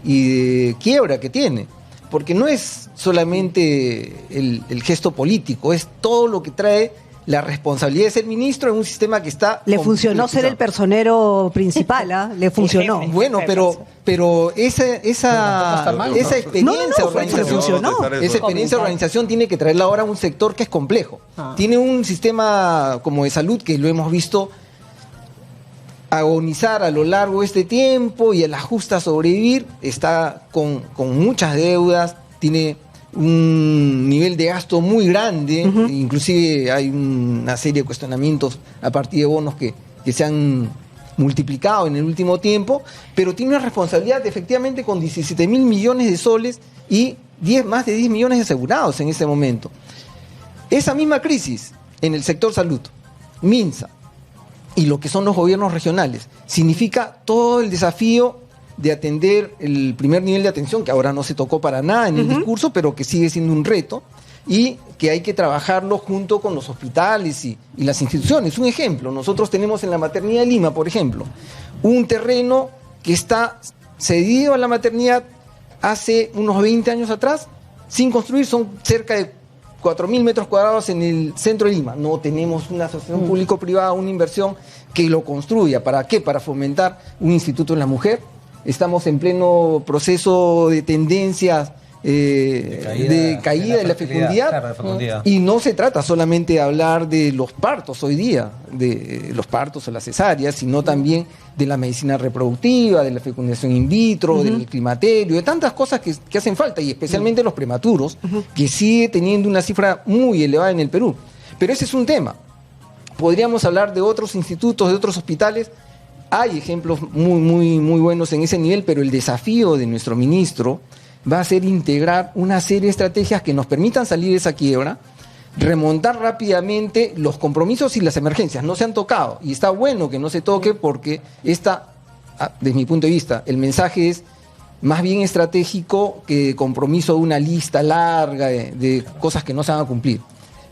de quiebra que tiene. Porque no es solamente el gesto político, es todo lo que trae la responsabilidad de ser ministro en un sistema que está... Le funcionó ser el personero principal, ¿ah? Le funcionó. jefe. Bueno, pero esa está mal, ¿no? experiencia No, de fue- funcionó. esa experiencia de organización tiene que traerla ahora a un sector que es complejo. Tiene un sistema como de salud que lo hemos visto agonizar a lo largo de este tiempo y a la justa sobrevivir, está con muchas deudas, tiene un nivel de gasto muy grande, inclusive hay una serie de cuestionamientos a partir de bonos que se han multiplicado en el último tiempo, pero tiene una responsabilidad efectivamente con 17.000 millones de soles y más de 10 millones de asegurados en este momento. Esa misma crisis en el sector salud, MINSA, y lo que son los gobiernos regionales, significa todo el desafío de atender el primer nivel de atención, que ahora no se tocó para nada en el discurso, pero que sigue siendo un reto, y que hay que trabajarlo junto con los hospitales y las instituciones. Un ejemplo, nosotros tenemos en la maternidad de Lima, por ejemplo, un terreno que está cedido a la maternidad hace unos 20 años atrás, sin construir, son cerca de 4.000 metros cuadrados en el centro de Lima. No tenemos una asociación público-privada, una inversión que lo construya. ¿Para qué? Para fomentar un instituto en la mujer. Estamos en pleno proceso de tendencias de caída de la fecundidad. Claro, de fecundidad. Y no se trata solamente de hablar de los partos hoy día, de los partos o las cesáreas, sino también de la medicina reproductiva, de la fecundación in vitro, del climaterio, de tantas cosas que hacen falta, y especialmente los prematuros, que sigue teniendo una cifra muy elevada en el Perú. Pero ese es un tema. Podríamos hablar de otros institutos, de otros hospitales. Hay ejemplos muy buenos en ese nivel, pero el desafío de nuestro ministro va a ser integrar una serie de estrategias que nos permitan salir de esa quiebra, remontar rápidamente los compromisos y las emergencias. No se han tocado, y está bueno que no se toque, porque desde mi punto de vista, el mensaje es más bien estratégico que compromiso de una lista larga de cosas que no se van a cumplir.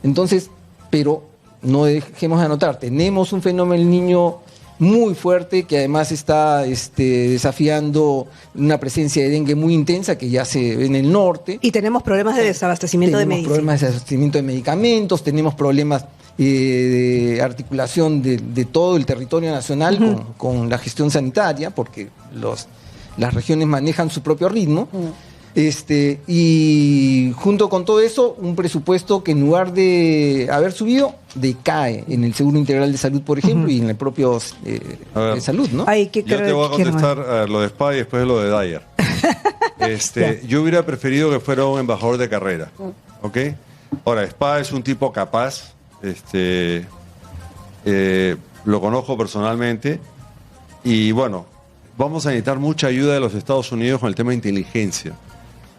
Entonces, pero no dejemos de anotar, tenemos un fenómeno del niño muy fuerte, que además está desafiando una presencia de dengue muy intensa que ya se ve en el norte. Y tenemos problemas de desabastecimiento de medicinas. Tenemos problemas de desabastecimiento de medicamentos, tenemos problemas de articulación de todo el territorio nacional con la gestión sanitaria, porque las regiones manejan su propio ritmo. Y junto con todo eso, un presupuesto que en lugar de haber subido, decae en el Seguro Integral de Salud, por ejemplo, y en el propio de salud, ¿no? Yo te voy a contestar a lo de SPA y después lo de Dyer. Yo hubiera preferido que fuera un embajador de carrera, ¿ok? Ahora, SPA es un tipo capaz, lo conozco personalmente, y bueno, vamos a necesitar mucha ayuda de los Estados Unidos con el tema de inteligencia,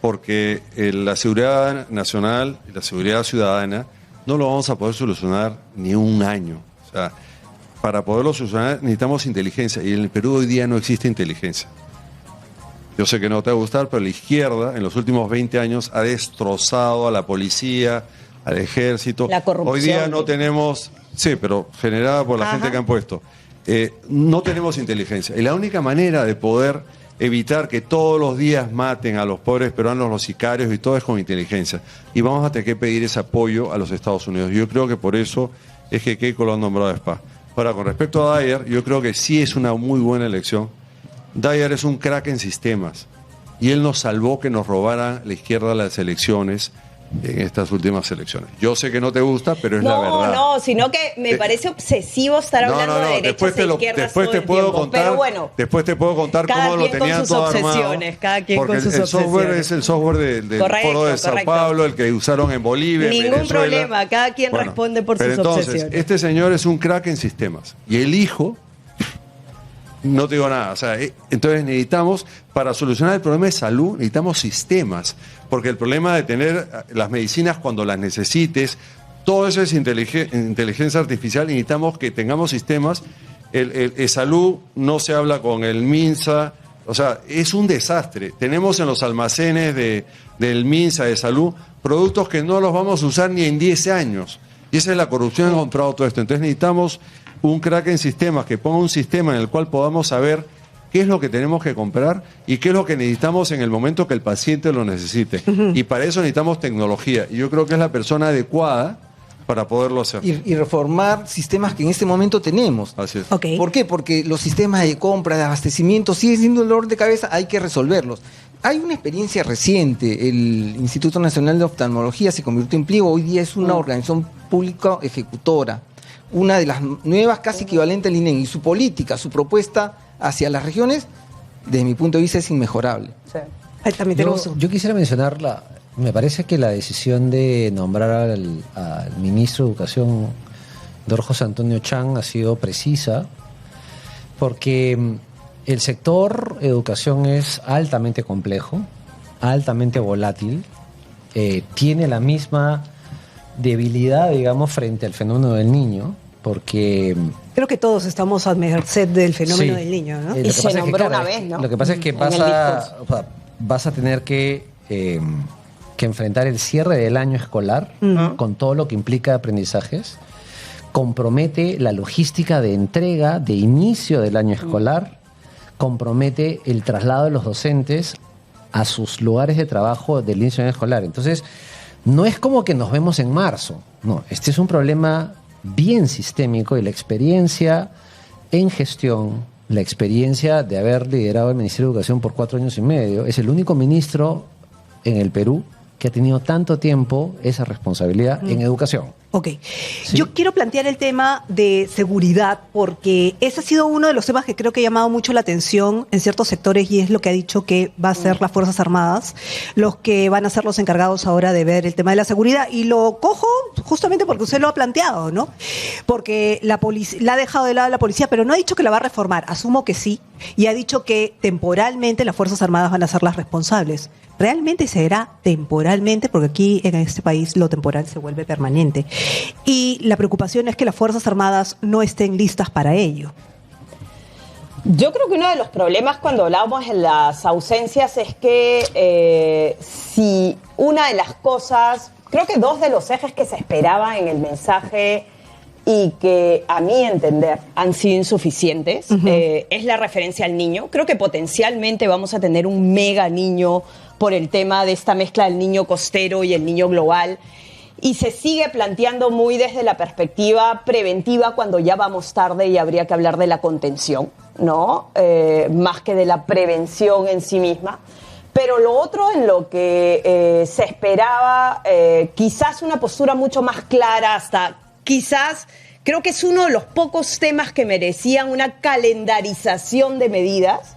porque la seguridad nacional y la seguridad ciudadana no lo vamos a poder solucionar ni un año. O sea, para poderlo solucionar necesitamos inteligencia, y en el Perú hoy día no existe inteligencia. Yo sé que no te va a gustar, pero la izquierda en los últimos 20 años ha destrozado a la policía, al ejército. La corrupción. Hoy día no tenemos, sí, pero generada por la gente que han puesto. No tenemos inteligencia. Y la única manera de poder evitar que todos los días maten a los pobres peruanos, los sicarios y todo, es con inteligencia. Y vamos a tener que pedir ese apoyo a los Estados Unidos. Yo creo que por eso es que Keiko lo han nombrado a SPA. Ahora, con respecto a Dyer, yo creo que sí es una muy buena elección. Dyer es un crack en sistemas, y él nos salvó que nos robaran la izquierda las elecciones en estas últimas elecciones. Yo sé que no te gusta, pero es la verdad. No, sino que me parece obsesivo estar hablando de derechas e izquierdas después te puedo contar, pero bueno, después te puedo contar cómo lo tenían todo armado. Cada quien con sus obsesiones. El software es el software del Foro de Sao Paulo, el que usaron en Bolivia, Ningún en Venezuela. problema, cada quien responde por sus entonces, obsesiones. Este señor es un crack en sistemas, y el hijo, no te digo nada. O sea, entonces necesitamos, para solucionar el problema de salud, necesitamos sistemas, porque el problema de tener las medicinas cuando las necesites, todo eso es inteligencia artificial, y necesitamos que tengamos sistemas. El salud no se habla con el MINSA, o sea, es un desastre. Tenemos en los almacenes del MINSA de salud productos que no los vamos a usar ni en 10 años. Y esa es la corrupción que ha comprado todo esto. Entonces necesitamos un crack en sistemas, que ponga un sistema en el cual podamos saber qué es lo que tenemos que comprar y qué es lo que necesitamos en el momento que el paciente lo necesite. Y para eso necesitamos tecnología. Y yo creo que es la persona adecuada para poderlo hacer. Y reformar sistemas que en este momento tenemos. Así es. Okay. ¿Por qué? Porque los sistemas de compra, de abastecimiento, siguen siendo un dolor de cabeza, hay que resolverlos. Hay una experiencia reciente. El Instituto Nacional de Oftalmología se convirtió en pliego. Hoy día es una organización pública ejecutora, una de las nuevas, casi equivalente al INEM, y su política, su propuesta hacia las regiones, desde mi punto de vista, es inmejorable. Ahí también tenemos Yo quisiera mencionar, me parece que la decisión de nombrar al ministro de Educación, don José Antonio Chang, ha sido precisa, porque el sector educación es altamente complejo, altamente volátil, tiene la misma debilidad, digamos, frente al fenómeno del niño, porque... Creo que todos estamos a merced del fenómeno Sí. del niño, ¿no? Y se nombró una vez, ¿no? Lo que pasa es que En el discurso. vas a tener que enfrentar el cierre del año escolar con todo lo que implica aprendizajes. Compromete la logística de entrega, de inicio del año escolar. Compromete el traslado de los docentes a sus lugares de trabajo del inicio del año escolar. Entonces, no es como que nos vemos en marzo. No, este es un problema bien sistémico y la experiencia en gestión, la experiencia de haber liderado el Ministerio de Educación por 4 años y medio, es el único ministro en el Perú que ha tenido tanto tiempo esa responsabilidad en educación. Ok. Yo quiero plantear el tema de seguridad porque ese ha sido uno de los temas que creo que ha llamado mucho la atención en ciertos sectores y es lo que ha dicho que va a ser las Fuerzas Armadas los que van a ser los encargados ahora de ver el tema de la seguridad. Y lo cojo justamente porque usted lo ha planteado, ¿no? Porque la ha dejado de lado la policía, pero no ha dicho que la va a reformar. Asumo que sí. Y ha dicho que temporalmente las Fuerzas Armadas van a ser las responsables. ¿Realmente será temporalmente? Porque aquí en este país lo temporal se vuelve permanente. Y la preocupación es que las Fuerzas Armadas no estén listas para ello. Yo creo que uno de los problemas cuando hablamos de las ausencias es que si una de las cosas, creo que 2 de los ejes que se esperaban en el mensaje y que a mi entender han sido insuficientes, es la referencia al niño. Creo que potencialmente vamos a tener un mega niño por el tema de esta mezcla del niño costero y el niño global. Y se sigue planteando muy desde la perspectiva preventiva cuando ya vamos tarde y habría que hablar de la contención, ¿no? Más que de la prevención en sí misma. Pero lo otro en lo que se esperaba, quizás una postura mucho más clara, hasta quizás creo que es uno de los pocos temas que merecían una calendarización de medidas,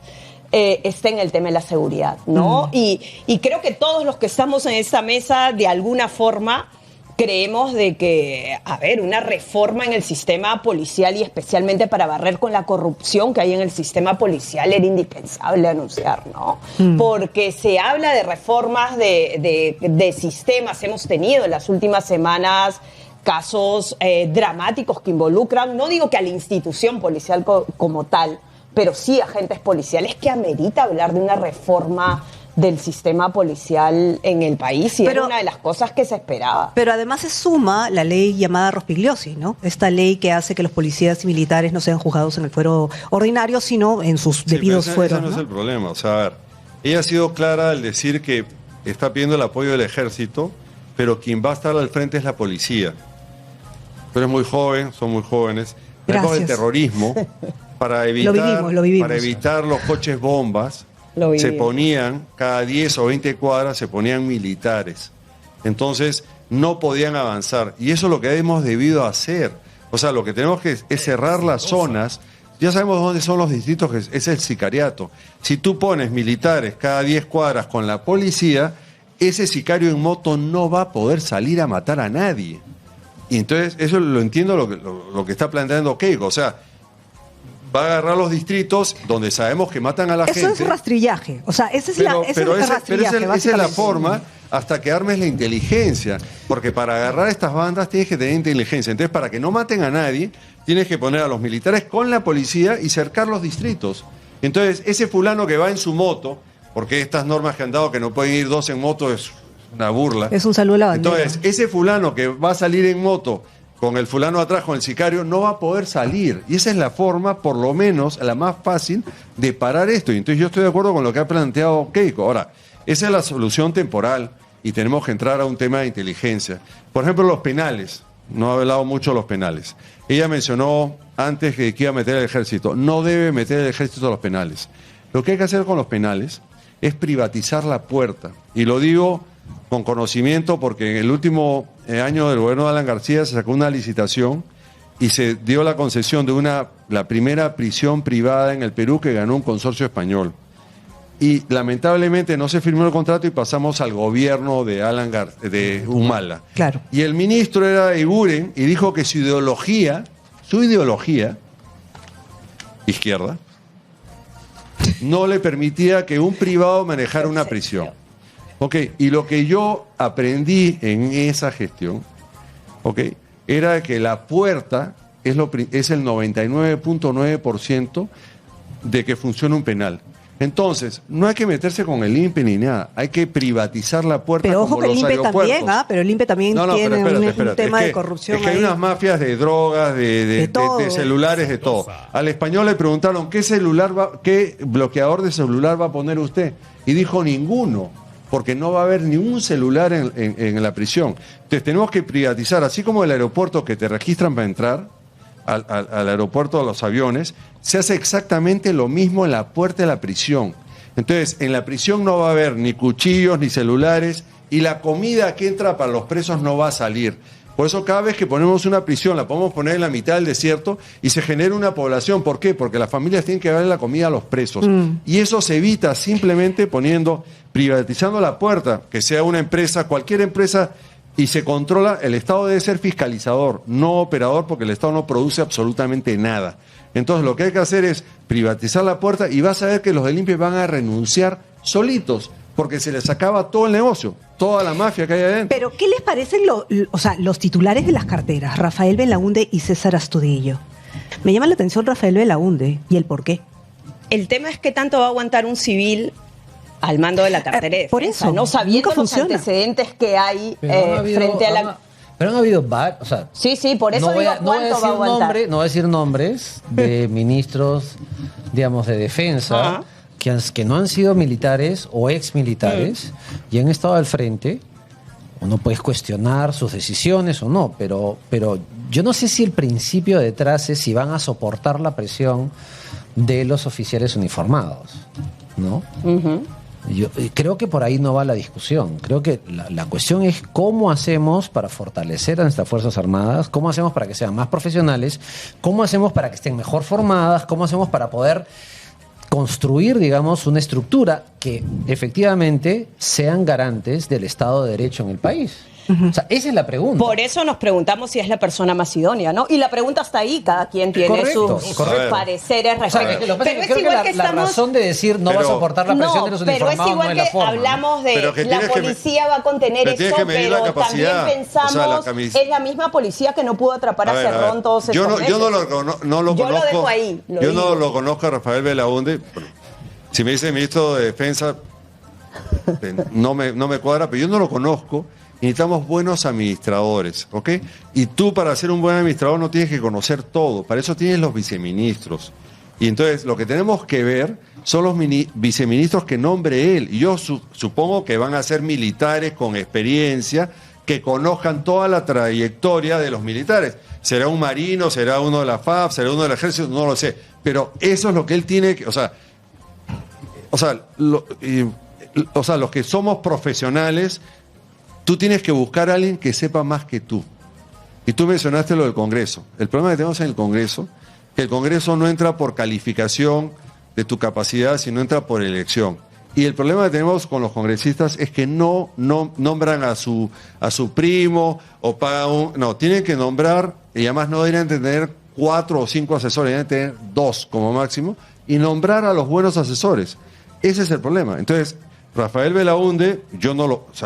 está en el tema de la seguridad, ¿no? Y creo que todos los que estamos en esta mesa, de alguna forma, creemos de que, a ver, una reforma en el sistema policial y especialmente para barrer con la corrupción que hay en el sistema policial era indispensable anunciar, ¿no? Porque se habla de reformas de sistemas. Hemos tenido en las últimas semanas casos dramáticos que involucran, no digo que a la institución policial como tal, pero sí agentes policiales, que amerita hablar de una reforma del sistema policial en el país y era una de las cosas que se esperaba. Pero además se suma la ley llamada Rospigliosi, ¿no? Esta ley que hace que los policías y militares no sean juzgados en el fuero ordinario, sino en sus debidos fueros. Ese no es el problema. O sea, a ver, ella ha sido clara al decir que está pidiendo el apoyo del ejército, pero quien va a estar al frente es la policía. Tú eres muy joven, son muy jóvenes. Gracias. El terrorismo, para evitar, lo vivimos. Para evitar los coches bombas, se ponían, cada 10 o 20 cuadras se ponían militares. Entonces no podían avanzar. Y eso es lo que hemos debido hacer. O sea, lo que tenemos que es cerrar las zonas. Ya sabemos dónde son los distritos, que es el sicariato. Si tú pones militares cada 10 cuadras con la policía, ese sicario en moto no va a poder salir a matar a nadie. Y entonces, eso lo entiendo lo que está planteando Keiko. O sea, va a agarrar los distritos donde sabemos que matan a la gente. Eso es rastrillaje. O sea, esa es la forma hasta que armes la inteligencia. Porque para agarrar estas bandas tienes que tener inteligencia. Entonces, para que no maten a nadie, tienes que poner a los militares con la policía y cercar los distritos. Entonces, ese fulano que va en su moto, porque estas normas que han dado que no pueden ir 2 en moto es una burla. Es un saludo a la bandera. Entonces, ese fulano que va a salir en moto con el fulano atrás, con el sicario, no va a poder salir. Y esa es la forma, por lo menos, la más fácil de parar esto. Y entonces yo estoy de acuerdo con lo que ha planteado Keiko. Ahora, esa es la solución temporal y tenemos que entrar a un tema de inteligencia. Por ejemplo, los penales. No ha hablado mucho de los penales. Ella mencionó antes que iba a meter el ejército. No debe meter el ejército a los penales. Lo que hay que hacer con los penales es privatizar la puerta. Y lo digo con conocimiento porque en el último año del gobierno de Alan García se sacó una licitación y se dio la concesión de la primera prisión privada en el Perú que ganó un consorcio español. Y lamentablemente no se firmó el contrato y pasamos al gobierno de Humala. Claro. Y el ministro era Eguren y dijo que su ideología, izquierda, no le permitía que un privado manejara una prisión. Ok, y lo que yo aprendí en esa gestión, ok, era que la puerta es el 99.9% de que funcione un penal. Entonces, no hay que meterse con el INPE ni nada, hay que privatizar la puerta. Pero ojo como que el los INPE aeropuertos. también, pero el INPE también tiene un tema de corrupción. Es que hay unas mafias de drogas, de celulares, de todo. Al español le preguntaron, ¿qué bloqueador de celular va a poner usted? Y dijo, ninguno, porque no va a haber ni un celular en la prisión. Entonces tenemos que privatizar, así como el aeropuerto que te registran para entrar, al aeropuerto de los aviones, se hace exactamente lo mismo en la puerta de la prisión. Entonces, en la prisión no va a haber ni cuchillos ni celulares y la comida que entra para los presos no va a salir. Por eso cada vez que ponemos una prisión la podemos poner en la mitad del desierto y se genera una población. ¿Por qué? Porque las familias tienen que darle la comida a los presos. Y eso se evita simplemente privatizando la puerta, que sea una empresa, cualquier empresa, y se controla. El Estado debe ser fiscalizador, no operador, porque el Estado no produce absolutamente nada. Entonces lo que hay que hacer es privatizar la puerta y vas a ver que los del INPE van a renunciar solitos, porque se les acaba todo el negocio, toda la mafia que hay adentro. Pero, ¿qué les parecen los titulares de las carteras? Rafael Belaúnde y César Astudillo. Me llama la atención Rafael Belaúnde y el por qué. El tema es qué tanto va a aguantar un civil al mando de la cartera de defensa, por eso, no sabiendo nunca los funciona. antecedentes que hay frente a la... Pero han habido varios, o sea... Sí, por eso digo cuánto va a aguantar. No voy a decir nombres de ministros, digamos, de defensa, que no han sido militares o exmilitares y han estado al frente. Uno puede cuestionar sus decisiones o no, pero yo no sé si el principio detrás es si van a soportar la presión de los oficiales uniformados, ¿no? Yo creo que por ahí no va la discusión. Creo que la cuestión es cómo hacemos para fortalecer a nuestras Fuerzas Armadas, cómo hacemos para que sean más profesionales, cómo hacemos para que estén mejor formadas, cómo hacemos para poder construir, digamos, una estructura que efectivamente sean garantes del Estado de Derecho en el país. O sea, esa es la pregunta. Por eso nos preguntamos si es la persona más idónea, ¿no? Y la pregunta está ahí, cada quien tiene sus pareceres respecto. Pero es igual que la razón de decir no va a soportar la presión de los uniformados no es la forma. Pero es igual que hablamos de la policía va a contener eso, pero también pensamos es la misma policía que no pudo atrapar a Cerrón todos estos meses. Yo no lo conozco. Yo lo dejo ahí. No lo conozco a Rafael Belaúnde. Si me dice ministro de Defensa, no me cuadra, pero yo no lo conozco. Necesitamos buenos administradores, ¿ok? Y tú para ser un buen administrador no tienes que conocer todo, para eso tienes los viceministros. Y entonces lo que tenemos que ver son los viceministros que nombre él. Y yo supongo que van a ser militares con experiencia, que conozcan toda la trayectoria de los militares. Será un marino, será uno de la FAB, será uno del ejército, no lo sé. Pero eso es lo que él tiene que... los que somos profesionales... Tú tienes que buscar a alguien que sepa más que tú. Y tú mencionaste lo del Congreso. El problema que tenemos en el Congreso, que el Congreso no entra por calificación de tu capacidad, sino entra por elección. Y el problema que tenemos con los congresistas es que no nombran a su primo o pagan no, tienen que nombrar, y además no deberían tener 4 o 5 asesores, deberían tener 2 como máximo, y nombrar a los buenos asesores. Ese es el problema. Entonces, Rafael Belaúnde,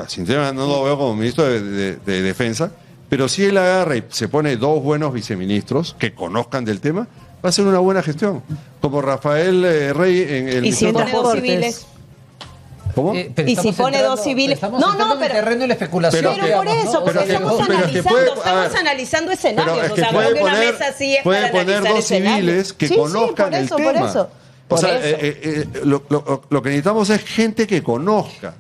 sinceramente no lo veo como ministro de Defensa, pero si él agarra y se pone 2 buenos viceministros que conozcan del tema, va a ser una buena gestión. Como Rafael Rey en el... ¿Y si pone 2 civiles? ¿Cómo? Y si pone 2 civiles... Pero el terreno de la especulación. Pero por eso, porque estamos analizando escenarios. Pero es que puede una mesa así es puede para poner analizar 2 civiles que conozcan el tema. Por eso. Lo que necesitamos es gente que conozca.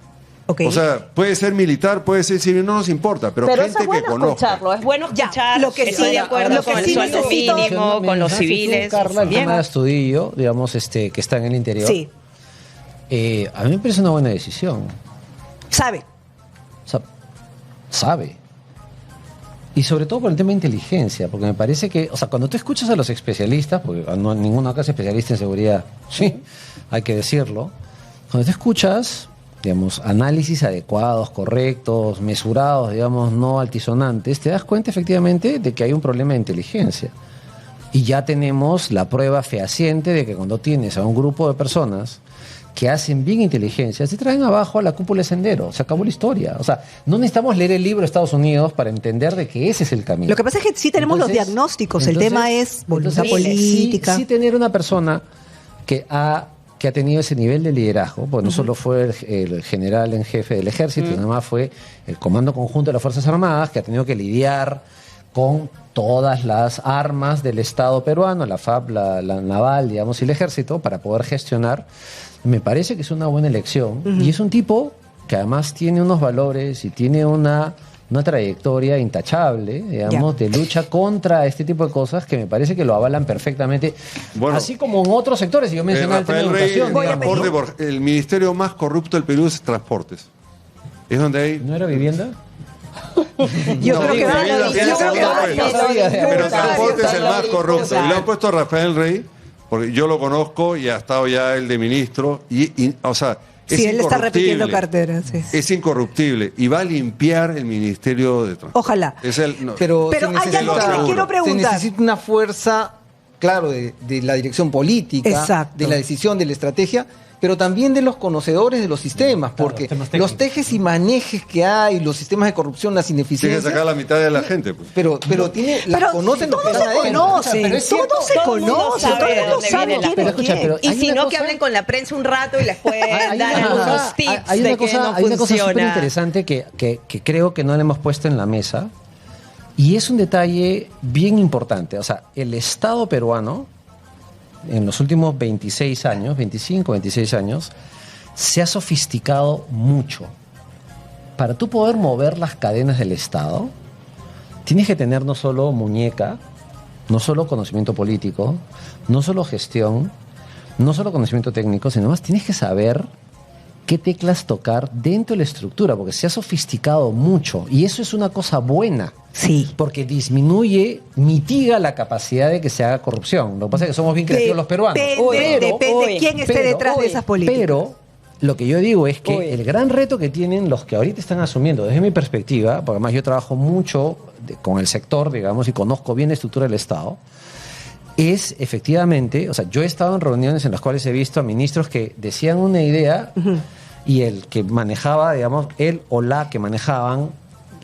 Okay. O sea, puede ser militar, puede ser civil, no nos importa, pero gente eso es bueno que conozca. Escucharlo, es bueno escuchar. Lo que estoy de acuerdo con el sueldo mínimo, con los civiles. Carla, el tema de Astudillo, digamos, que está en el interior. Sí. A mí me parece una buena decisión. Sabe. O sea, sabe. Y sobre todo por el tema de inteligencia, porque me parece que, o sea, cuando tú escuchas a los especialistas, porque ninguno acá es especialista en seguridad, sí, hay que decirlo, cuando tú escuchas, digamos, análisis adecuados, correctos, mesurados, digamos, no altisonantes, te das cuenta efectivamente de que hay un problema de inteligencia. Y ya tenemos la prueba fehaciente de que cuando tienes a un grupo de personas que hacen bien inteligencia, se traen abajo a la cúpula de Sendero. Se acabó la historia. O sea, no necesitamos leer el libro de Estados Unidos para entender de que ese es el camino. Lo que pasa es que sí tenemos los diagnósticos, el tema es voluntad política. Sí tener una persona que ha tenido ese nivel de liderazgo, pues no solo fue el general en jefe del ejército, nada más fue el Comando Conjunto de las Fuerzas Armadas, que ha tenido que lidiar con todas las armas del Estado peruano, la FAP, la naval, digamos, y el ejército, para poder gestionar. Me parece que es una buena elección. Y es un tipo que además tiene unos valores y tiene una trayectoria intachable, digamos, de lucha contra este tipo de cosas que me parece que lo avalan perfectamente. Bueno, así como en otros sectores, yo mencionaba el tema de educación. El ministerio más corrupto del Perú es Transportes. Es donde hay... ¿No era vivienda? Yo creo que pero Transportes es el más corrupto. Y lo han puesto a Rafael Rey, porque yo lo conozco y ha estado ya él de ministro. O sea, sí, él está repitiendo carteras. Sí. Es incorruptible y va a limpiar el Ministerio de Transporte. Ojalá. Pero hay algo que le quiero preguntar. Se necesita una fuerza, claro, de la dirección política, exacto, de la decisión, de la estrategia, pero también de los conocedores de los sistemas, porque los tejes y manejes que hay, los sistemas de corrupción, las ineficiencias... Tiene que sacar la mitad de la gente. Pues. Pero conocen los que están ahí. Todo se conoce, todo el mundo sabe quién es quién. Y si no, que hablen con la prensa un rato y les pueden dar algunos tips hay de que no funciona. Hay una cosa súper interesante que creo que no le hemos puesto en la mesa, y es un detalle bien importante. O sea, el Estado peruano, en los últimos 26 años, 25, 26 años, se ha sofisticado mucho. Para tú poder mover las cadenas del Estado, tienes que tener no solo muñeca, no solo conocimiento político, no solo gestión, no solo conocimiento técnico, sino más tienes que saber qué teclas tocar dentro de la estructura, porque se ha sofisticado mucho, y eso es una cosa buena. Sí. Porque mitiga la capacidad de que se haga corrupción. Lo que pasa es que somos bien creativos los peruanos. Depende quién esté detrás de esas políticas. Pero lo que yo digo es que el gran reto que tienen los que ahorita están asumiendo, desde mi perspectiva, porque además yo trabajo mucho con el sector, digamos, y conozco bien la estructura del Estado, es efectivamente, o sea, yo he estado en reuniones en las cuales he visto a ministros que decían una idea y el que manejaba, digamos, él o la que manejaban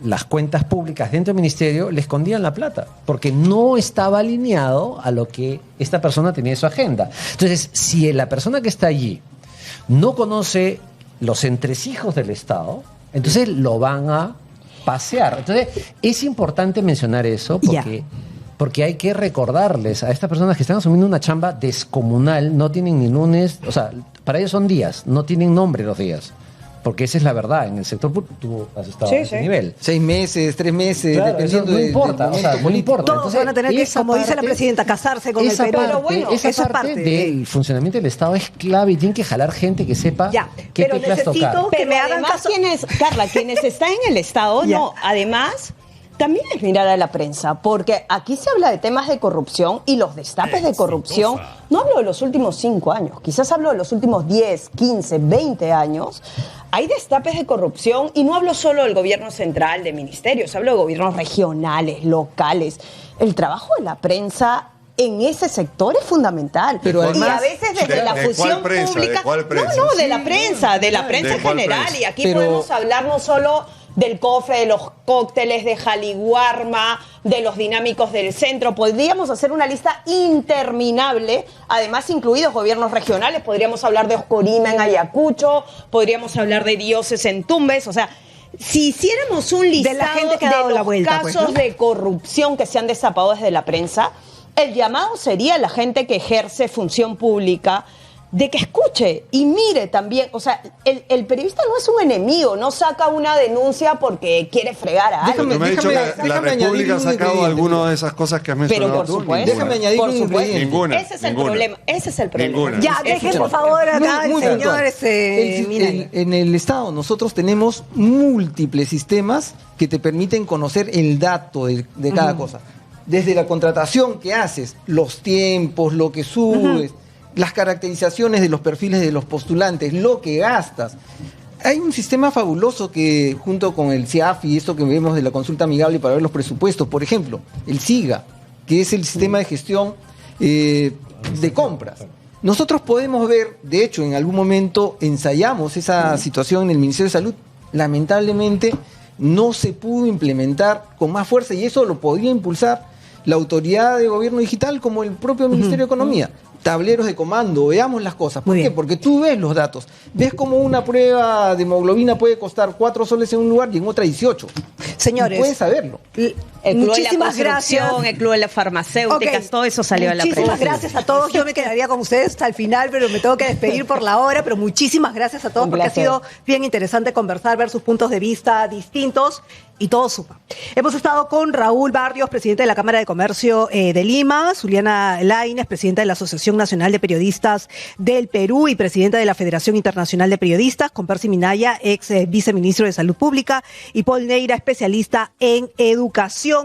las cuentas públicas dentro del ministerio le escondían la plata, porque no estaba alineado a lo que esta persona tenía en su agenda. Entonces, si la persona que está allí no conoce los entresijos del Estado, entonces lo van a pasear. Entonces, es importante mencionar eso porque hay que recordarles a estas personas que están asumiendo una chamba descomunal, no tienen ni lunes, o sea, para ellos son días, no tienen nombre los días. Porque esa es la verdad, en el sector público tú has estado a ese nivel. 6 meses, 3 meses, claro, dependiendo no importa, del momento no importa. Todos van a tener que, como dice la presidenta, casarse con el Perú. Esa parte del funcionamiento del Estado es clave y tienen que jalar gente que sepa qué teclas tocar. Que me hagan caso. Carla, quienes están en el Estado, además... También es mirar a la prensa, porque aquí se habla de temas de corrupción y los destapes de corrupción, no hablo de los últimos 5 años, quizás hablo de los últimos 10, 15, 20 años. Hay destapes de corrupción y no hablo solo del gobierno central, de ministerios, hablo de gobiernos regionales, locales. El trabajo de la prensa en ese sector es fundamental. Pero además, y a veces desde la fusión pública... ¿De cuál prensa? No, de la prensa en general. Y aquí podemos hablar no solo del cofre, de los cócteles, de Jaliguarma, de los dinámicos del centro. Podríamos hacer una lista interminable, además incluidos gobiernos regionales. Podríamos hablar de Oscorima en Ayacucho, podríamos hablar de Dioses en Tumbes. O sea, si hiciéramos un listado de la gente que ha dado de la los vuelta, casos de corrupción que se han destapado desde la prensa, el llamado sería a la gente que ejerce función pública de que escuche y mire también. O sea, el periodista no es un enemigo, no saca una denuncia porque quiere fregar a alguien. Pero me ha dicho que la República ha sacado alguna de esas cosas que has mencionado. Pero por tú. supuesto, déjame añadir un ingrediente. Ninguna. Ese es el problema. Ese es el problema. Ninguna. Ya, dejen por favor acá, señores. En el Estado nosotros tenemos múltiples sistemas que te permiten conocer el dato de cada cosa. Desde la contratación que haces, los tiempos, lo que subes, las caracterizaciones de los perfiles de los postulantes, lo que gastas. Hay un sistema fabuloso que, junto con el CIAF y esto que vemos de la consulta amigable para ver los presupuestos, por ejemplo, el SIGA, que es el sistema de gestión de compras. Nosotros podemos ver, de hecho, en algún momento ensayamos esa situación en el Ministerio de Salud. Lamentablemente no se pudo implementar con más fuerza y eso lo podría impulsar la Autoridad de Gobierno Digital como el propio Ministerio de Economía. Tableros de comando, veamos las cosas. ¿Por qué? Porque tú ves los datos. Ves cómo una prueba de hemoglobina puede costar 4 soles en un lugar y en otra 18. Señores, y puedes saberlo. Muchísimas gracias. El Club de las Farmacéuticas, todo eso salió a la prensa. Muchísimas gracias a todos. Yo me quedaría con ustedes hasta el final, pero me tengo que despedir por la hora. Pero muchísimas gracias a todos porque ha sido bien interesante conversar, ver sus puntos de vista distintos y todo suma. Hemos estado con Raúl Barrios, presidente de la Cámara de Comercio de Lima, Zuliana Lainez, presidenta de la Asociación Nacional de Periodistas del Perú y presidenta de la Federación Internacional de Periodistas, con Percy Minaya, ex viceministro de Salud Pública, y Paul Neira, especialista en educación.